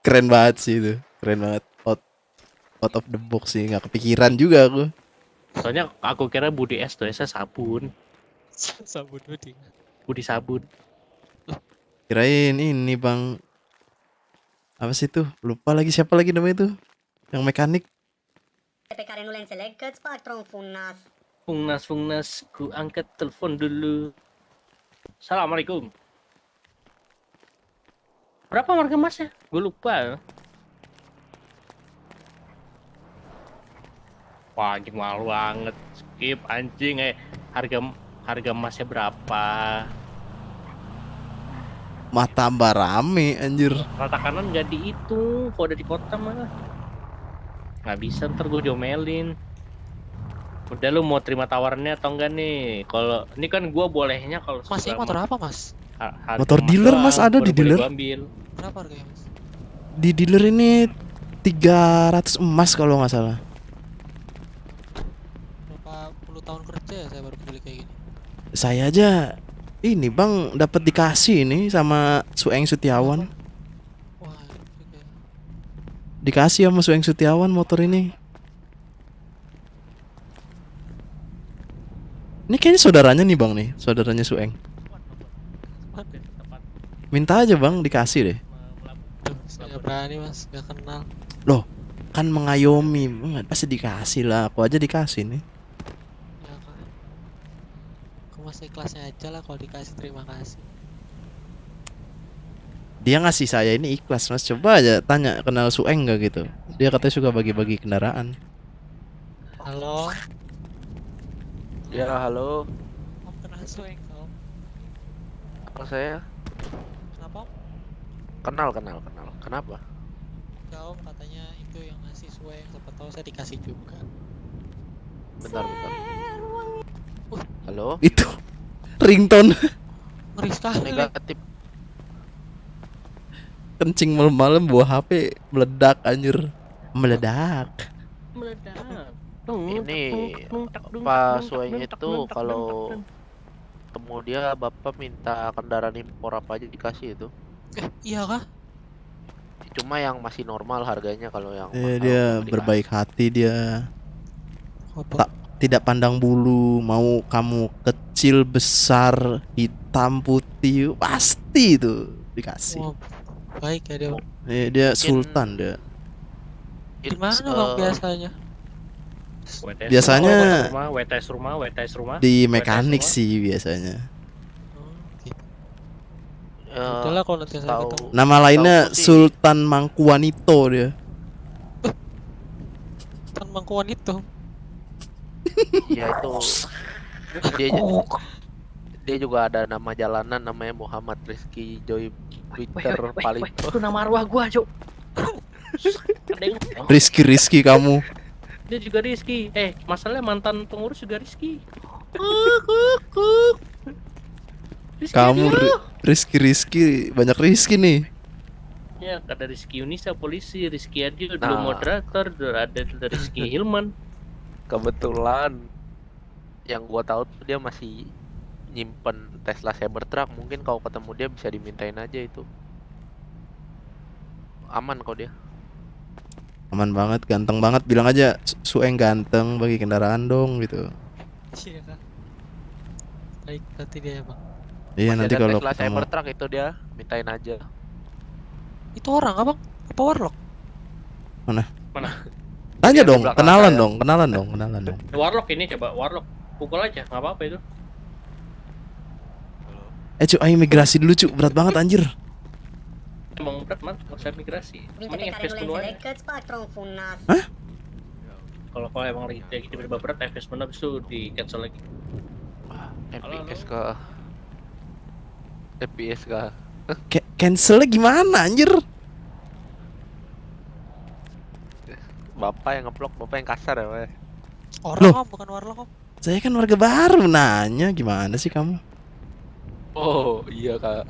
Keren banget sih itu. Keren banget. Out of the box sih. Nggak kepikiran juga aku. Soalnya aku kira Budi S tuh S sabun. Sabun Budi. Budi sabun. Kirain ini bang. Apa sih tuh? Lupa lagi siapa lagi namanya tuh? Yang mekanik. Pe care nu le înțeleg că-ți patron funas. Fungnas, ku angkat telepon dulu. Assalamualaikum. Berapa harga emasnya? Gue lupa. Wah, anjing mahal banget. Skip anjing harga emasnya berapa? Mata tambah rame anjir. Rata kanan nggak dihitung. Kalau udah di kota mah nggak bisa, ntar gue diomelin. Udah, lu mau terima tawarannya atau enggak nih? Kalau ini kan gue bolehnya kalau Mas ini motor apa mas? Motor dealer, Mas, ada di dealer. Ambil. Berapa harganya mas? Di dealer ini 300 emas kalau nggak salah. Berapa puluh tahun kerja ya saya baru beli kayak gini. Saya aja ini bang dapat dikasih ini sama Sueng Sutiawan. Wah itu kayak. Dikasih sama Sueng Sutiawan motor ini. Ini kayaknya saudaranya nih bang nih, saudaranya Sueng. Minta aja bang, dikasih deh. Duh, saya nggak berani mas, nggak kenal. Loh, kan mengayomi, pasti dikasih lah. Aku aja dikasih nih. Ya kan. Aku masih ikhlasnya aja lah kalau dikasih, terima kasih. Dia ngasih saya ini ikhlas mas. Coba aja tanya kenal Sueng gak gitu. Dia katanya suka bagi-bagi kendaraan. Halo, Ya, halo. om kenal Sueng om? Kenal saya? Kenapa om? Kenal. Kenapa? Enggak om, katanya itu yang ngasih Sueng, siapa tahu saya dikasih juga. Bentar. Halo? Itu ringtone Ngeri sekali. Negatif. kencing malam-malam bawa HP meledak anjir. Meledak. Ini Pak Sueng itu kalau temu dia bapak minta kendaraan impor apa aja dikasih itu. Iya kah? Cuma yang masih normal harganya, kalau yang mahal Dia belum dikasih. berbaik hati dia. Apa? Tidak pandang bulu, mau kamu kecil, besar, hitam, putih, pasti itu dikasih. Wah, baik ya dia. Dia sultan dia. It's, Gimana bang biasanya? Biasanya WTS rumah. di mekanik sih biasanya. Oh, gitu. eh, Udahlah kalau nanti saya tahu- ketemu. Nama lainnya Tahu sih. Sultan Mangkuanito dia. Kan mangkuan itu. Ya itu dia juga ada nama jalanan namanya Muhammad Rizky Joy Peter Palito. Itu nama arwah gua, Cuk. Ada yang Rizky kamu. dia juga Rizky. Masalahnya mantan pengurus juga Rizky. Rizky Kamu aduh. Rizky banyak Rizky nih. Ya, ada Rizky Yunisa polisi, Rizky Adio dulu Nah. moderator, ada Rizky Hilman. Kebetulan yang gua tahu tuh dia masih nyimpen Tesla Cybertruck. Mungkin kalau ketemu dia bisa dimintain aja itu. Aman kok dia. Aman banget, ganteng banget. Bilang aja Sueng ganteng bagi kendaraan dong gitu. Iya kan. Baik berarti dia ya bang. Iya Masih nanti ada kalau Tesla ketemu. Cybertruck itu dia mintain aja. Itu orang abang? Apa warlock? Tanya Dia di dong, belakang kenalan saya. dong, kenalan dong. Warlock ini coba, Warlock. Pukul aja, nggak apa-apa itu. Cuk, ayo migrasi dulu cuk, berat banget anjir. Emang berat, Mat, nggak usah migrasi. Minte Mending pe care FPS nu le dulu aja. înțeleg că-ți patron funas. Kalau emang lagi tiba-tiba berat, FPS dulu, habis itu di cancel lagi. MPS ke FPS kah? Cancelnya gimana anjir? Bapak yang ngeblok, bapak yang kasar ya, Pak. Orang Loh. om, bukan warlock om. Saya kan warga baru, nanya gimana sih kamu? Oh, iya, Kak.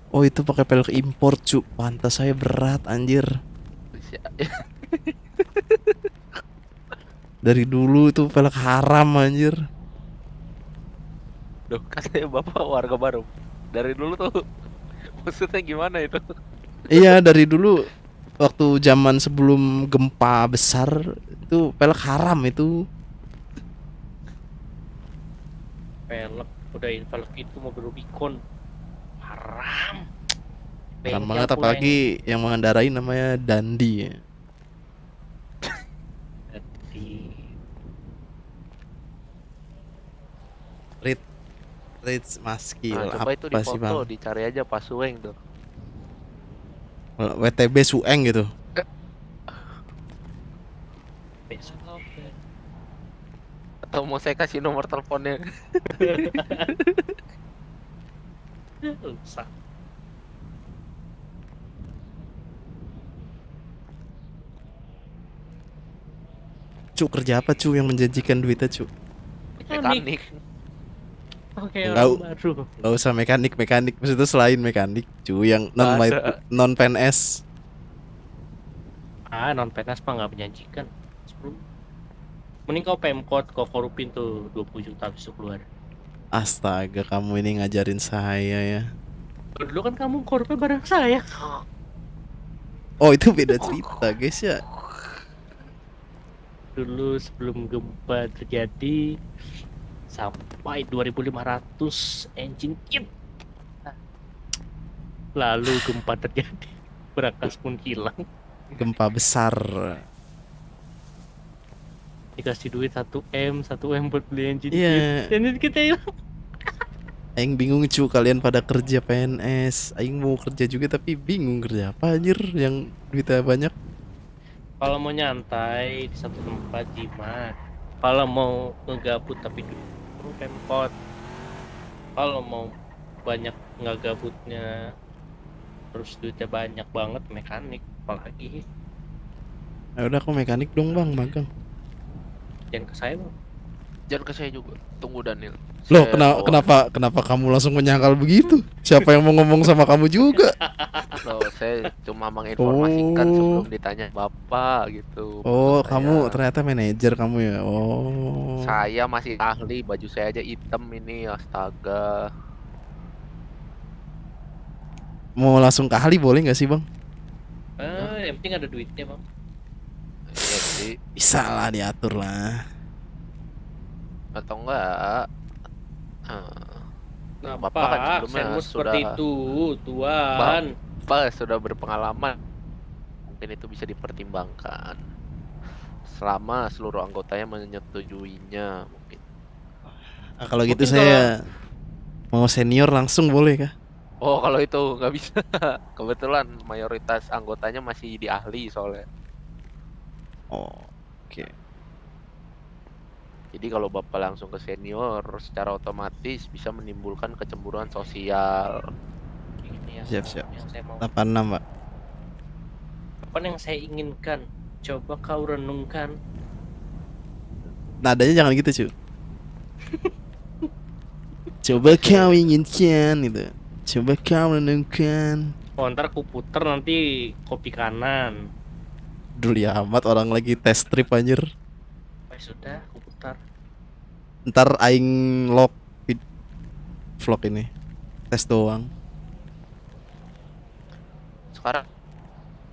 Oh itu pakai pelek impor cu, pantas saya berat anjir. Dari dulu itu pelek haram anjir. Duh, katanya bapak warga baru. Dari dulu tuh maksudnya gimana itu? Iya dari dulu waktu zaman sebelum gempa besar itu pelek haram itu. Velg itu mobil Rubicon haram. Haram Bengkel banget pula apalagi yang mengendarai namanya Dandi ya. yang di Rich Maskil Nah, coba itu apa sih dipoto, bang? dicari aja Pak Sueng tuh. WTB Sueng gitu. besok. Atau mau saya kasih nomor teleponnya? Rusak. Cu kerja apa cu yang menjanjikan duitnya cu? Mekanik. Oke, Enggak. orang baru. Gak usah mekanik maksudnya selain mekanik cu yang Nggak non PNS. Non PNS mah nggak menjanjikan. Mending kau Pemkot, kau korupin tuh 20 juta habis itu keluar. Astaga kamu ini ngajarin saya ya. Dulu kan kamu korupnya bareng saya. Oh itu beda cerita guys ya. Dulu sebelum gempa terjadi sampai 2.500 engine kit. Lalu gempa terjadi, berangkas pun hilang. Gempa besar. Dikasih duit 1M buat beli engine Iya. kit. Engine kita hilang. Aing bingung cu kalian pada kerja PNS. Aing mau kerja juga tapi bingung kerja apa anjir yang duitnya banyak. Kalau mau nyantai di satu tempat jimat. Kalau mau ngegabut tapi dulu Pemkot. Kalau mau banyak ngegabutnya terus duitnya banyak banget mekanik apalagi. Ya udah aku mekanik dong bang magang. Jangan ke saya bang. Jangan ke saya juga. Tunggu Daniel. Loh Saya kenapa kamu langsung menyangkal begitu? Siapa yang mau ngomong sama kamu juga? Loh, saya cuma menginformasikan Oh. sebelum ditanya Bapak gitu. Oh Maksud kamu saya, ternyata manajer kamu ya. Oh. saya masih ahli, baju saya aja hitam ini, astaga. Mau langsung ke ahli boleh nggak sih bang? Yang penting ada duitnya bang. Iya sih. Bisa lah diatur lah. Atau enggak? Bapak kan Kenapa? sebelumnya Senmu sudah seperti itu, Tuan. Bapak sudah berpengalaman. Mungkin itu bisa dipertimbangkan. Selama seluruh anggotanya menyetujuinya, mungkin. Nah, kalau gitu Mungkin saya mau senior langsung boleh kah? Oh, kalau itu nggak bisa. Kebetulan mayoritas anggotanya masih di ahli soalnya. Oh, oke. Jadi kalau Bapak langsung ke senior, secara otomatis bisa menimbulkan kecemburuan sosial. Ini Siap. yang saya mau. 86 mbak. Apa yang saya inginkan? Coba kau renungkan. Nadanya jangan gitu cu. Coba kau inginkan gitu. Coba kau renungkan. Oh, ntar aku puter nanti kopi kanan. Dulu ya amat orang lagi test trip anjir. Sudah, aku putar. Ntar aing log vlog ini. Tes doang. Sekarang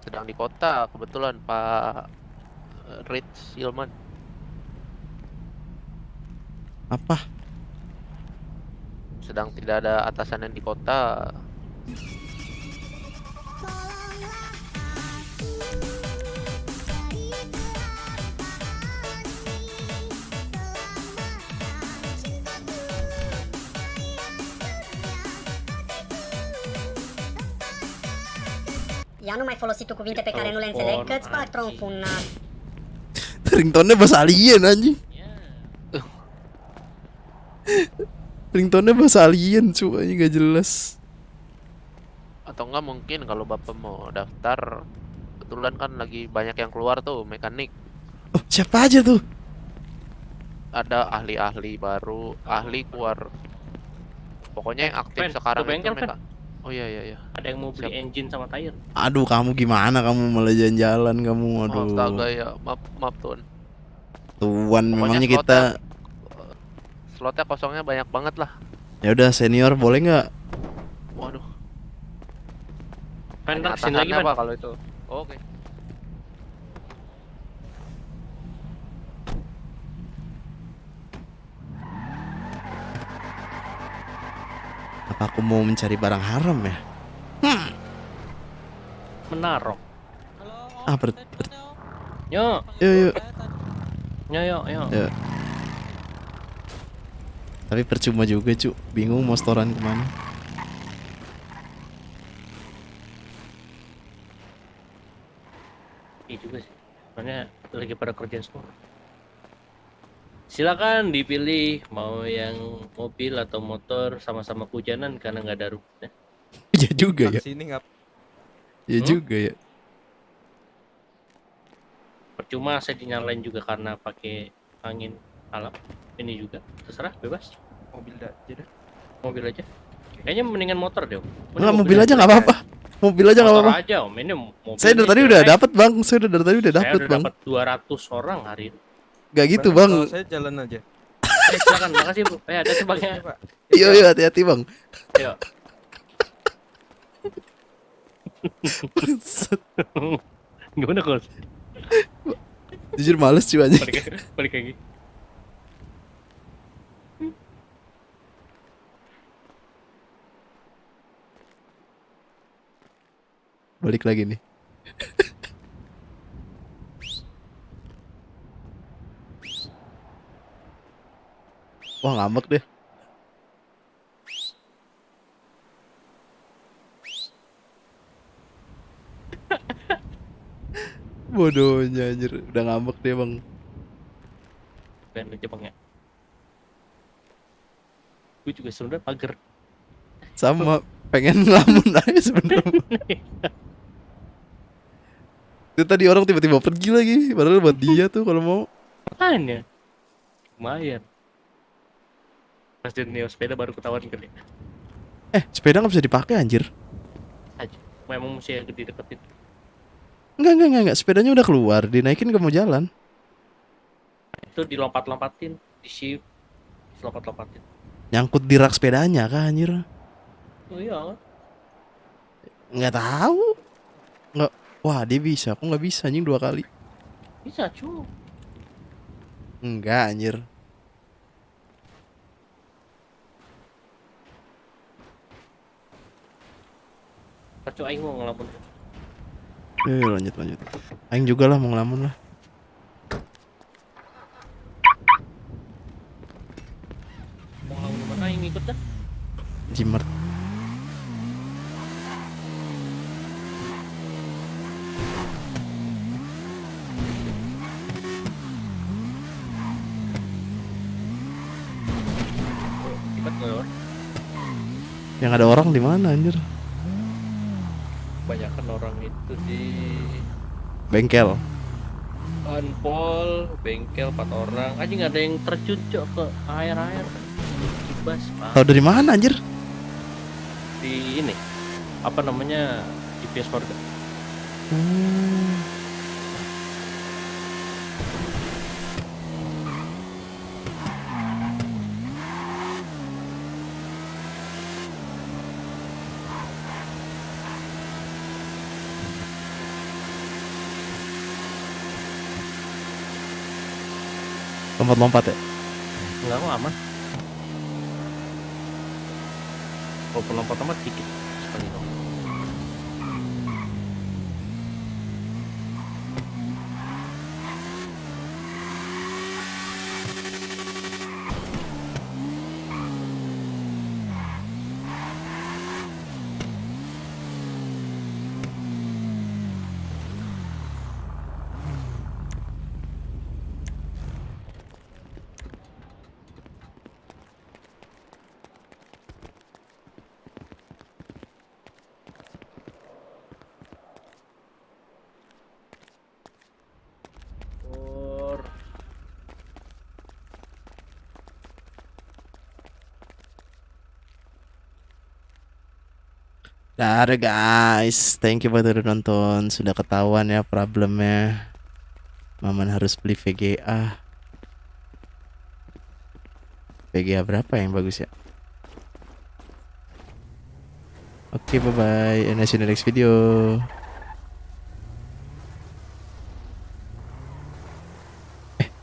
sedang di kota, kebetulan Pak Rich Ilman. Apa? Sedang tidak ada atasan yang di kota. Ia nu mai folosi tu cuvinte pe care nu le înțeleg, că-ți fac tronful în nas. Ringtone bahasa alien anjing. Ya. Ringtone bahasa alien cu anjing gak jelas. Atau enggak mungkin kalau bapak mau daftar, kebetulan kan lagi banyak yang keluar tuh mekanik. Oh, siapa aja tuh? Ada ahli-ahli baru, ahli keluar. Pokoknya yang aktif Fen, sekarang ke bengkel, itu meka. Oh iya iya iya. Ada yang mau beli Siap. engine sama tire. Aduh, kamu gimana kamu malah jalan-jalan kamu. Oh, Aduh. astaga ya, maaf tuan. Tuan memangnya Pokoknya kita slotnya kosongnya banyak banget lah. ya udah senior boleh nggak? Waduh. Fen, Banyak kesini lagi, atasannya, Fen. Pak, kalau itu. Oke. Apa aku mau mencari barang haram ya? Menarok. Halo, Ah, Om. ber- Tadi ber- mana, Om? Yuk, Yuk. Saya tadi. yuk. Ya. Tapi percuma juga cu, bingung mau setoran kemana. Iya juga sih. Soalnya lagi pada kerjaan semua. Silakan dipilih mau yang mobil atau motor sama-sama kehujanan karena nggak ada rumputnya. Ya juga ya. Sini nggak Ya juga ya. Percuma saya dinyalain juga karena pakai angin alam. Ini juga terserah bebas. mobil aja dah. Mobil aja. Kayaknya mendingan motor deh. Om. Enggak, mobil aja nggak apa-apa. Mobil aja nggak Motor apa-apa. aja Om. Ini mobil. Saya dari tadi udah dapat bang. Saya udah dari tadi udah Saya dapat udah bang. dapat 200 orang hari ini. Gak gitu Berarti bang. kalau saya jalan aja. Silakan, makasih Bu. Ada sebagainya. Oke, Pak. Iya iya hati-hati bang. Yuk. Bangsat. Gimana Kos? Jujur males cuy aja. Balik lagi. Balik lagi nih. Wah ngambek deh. Bodohnya anjir, udah ngambek dia bang. Pengen aja Bang ya. Gue juga sebenarnya pagar. Sama pengen ngelamun aja sebenarnya. Itu tadi orang tiba-tiba pergi lagi, padahal buat dia tuh kalau mau. Makanya. Lumayan. Pas dia neo sepeda baru ketahuan kali. Sepeda nggak bisa dipakai anjir. Aja. Memang mesti agak dideketin. Enggak, sepedanya udah keluar, dinaikin ke mau jalan. Itu dilompat-lompatin, di shift, lompat-lompatin. Nyangkut di rak sepedanya kan anjir. Oh iya. Nggak tahu. Nggak. Wah dia bisa, aku nggak bisa anjing 2 kali. Bisa cu. Enggak anjir. Cu aing mau ngelamun. Lanjut. Aing juga lah mau ngelamun lah. Mau ngelamun mana aing ikut dah. Jimer. Ikut ngelor. Yang ada orang di mana anjir? Kebanyakan orang itu di Bengkel. Anpol, bengkel 4 orang. Anjing ada yang terjun cok ke air-air. Kibas, Pak. Tahu dari mana anjir? Di ini. Apa namanya? GPS warga. Lompat-lompat ya? Enggak kok aman. Walaupun lompat amat dikit sekali dong. Dadah guys, thank you buat udah nonton. Sudah ketahuan ya problemnya. Maman harus beli VGA. VGA berapa yang bagus ya? Oke, bye bye. And see you in the next video.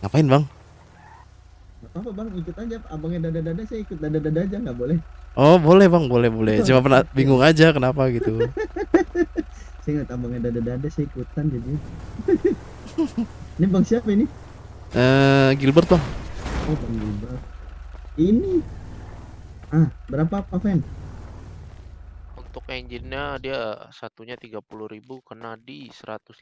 Ngapain bang? Apa bang, ikut aja. Abangnya dada-dada, saya ikut dada-dada aja, nggak boleh. Oh boleh bang, boleh boleh. Cuma pernah bingung aja kenapa gitu. Saya nggak abangnya dada-dada, saya ikutan jadi. Ini bang siapa ini? Gilbert bang. Oh bang Gilbert. Ini. Berapa Pak Fen? Untuk engine-nya dia satunya 30.000 kena di 150.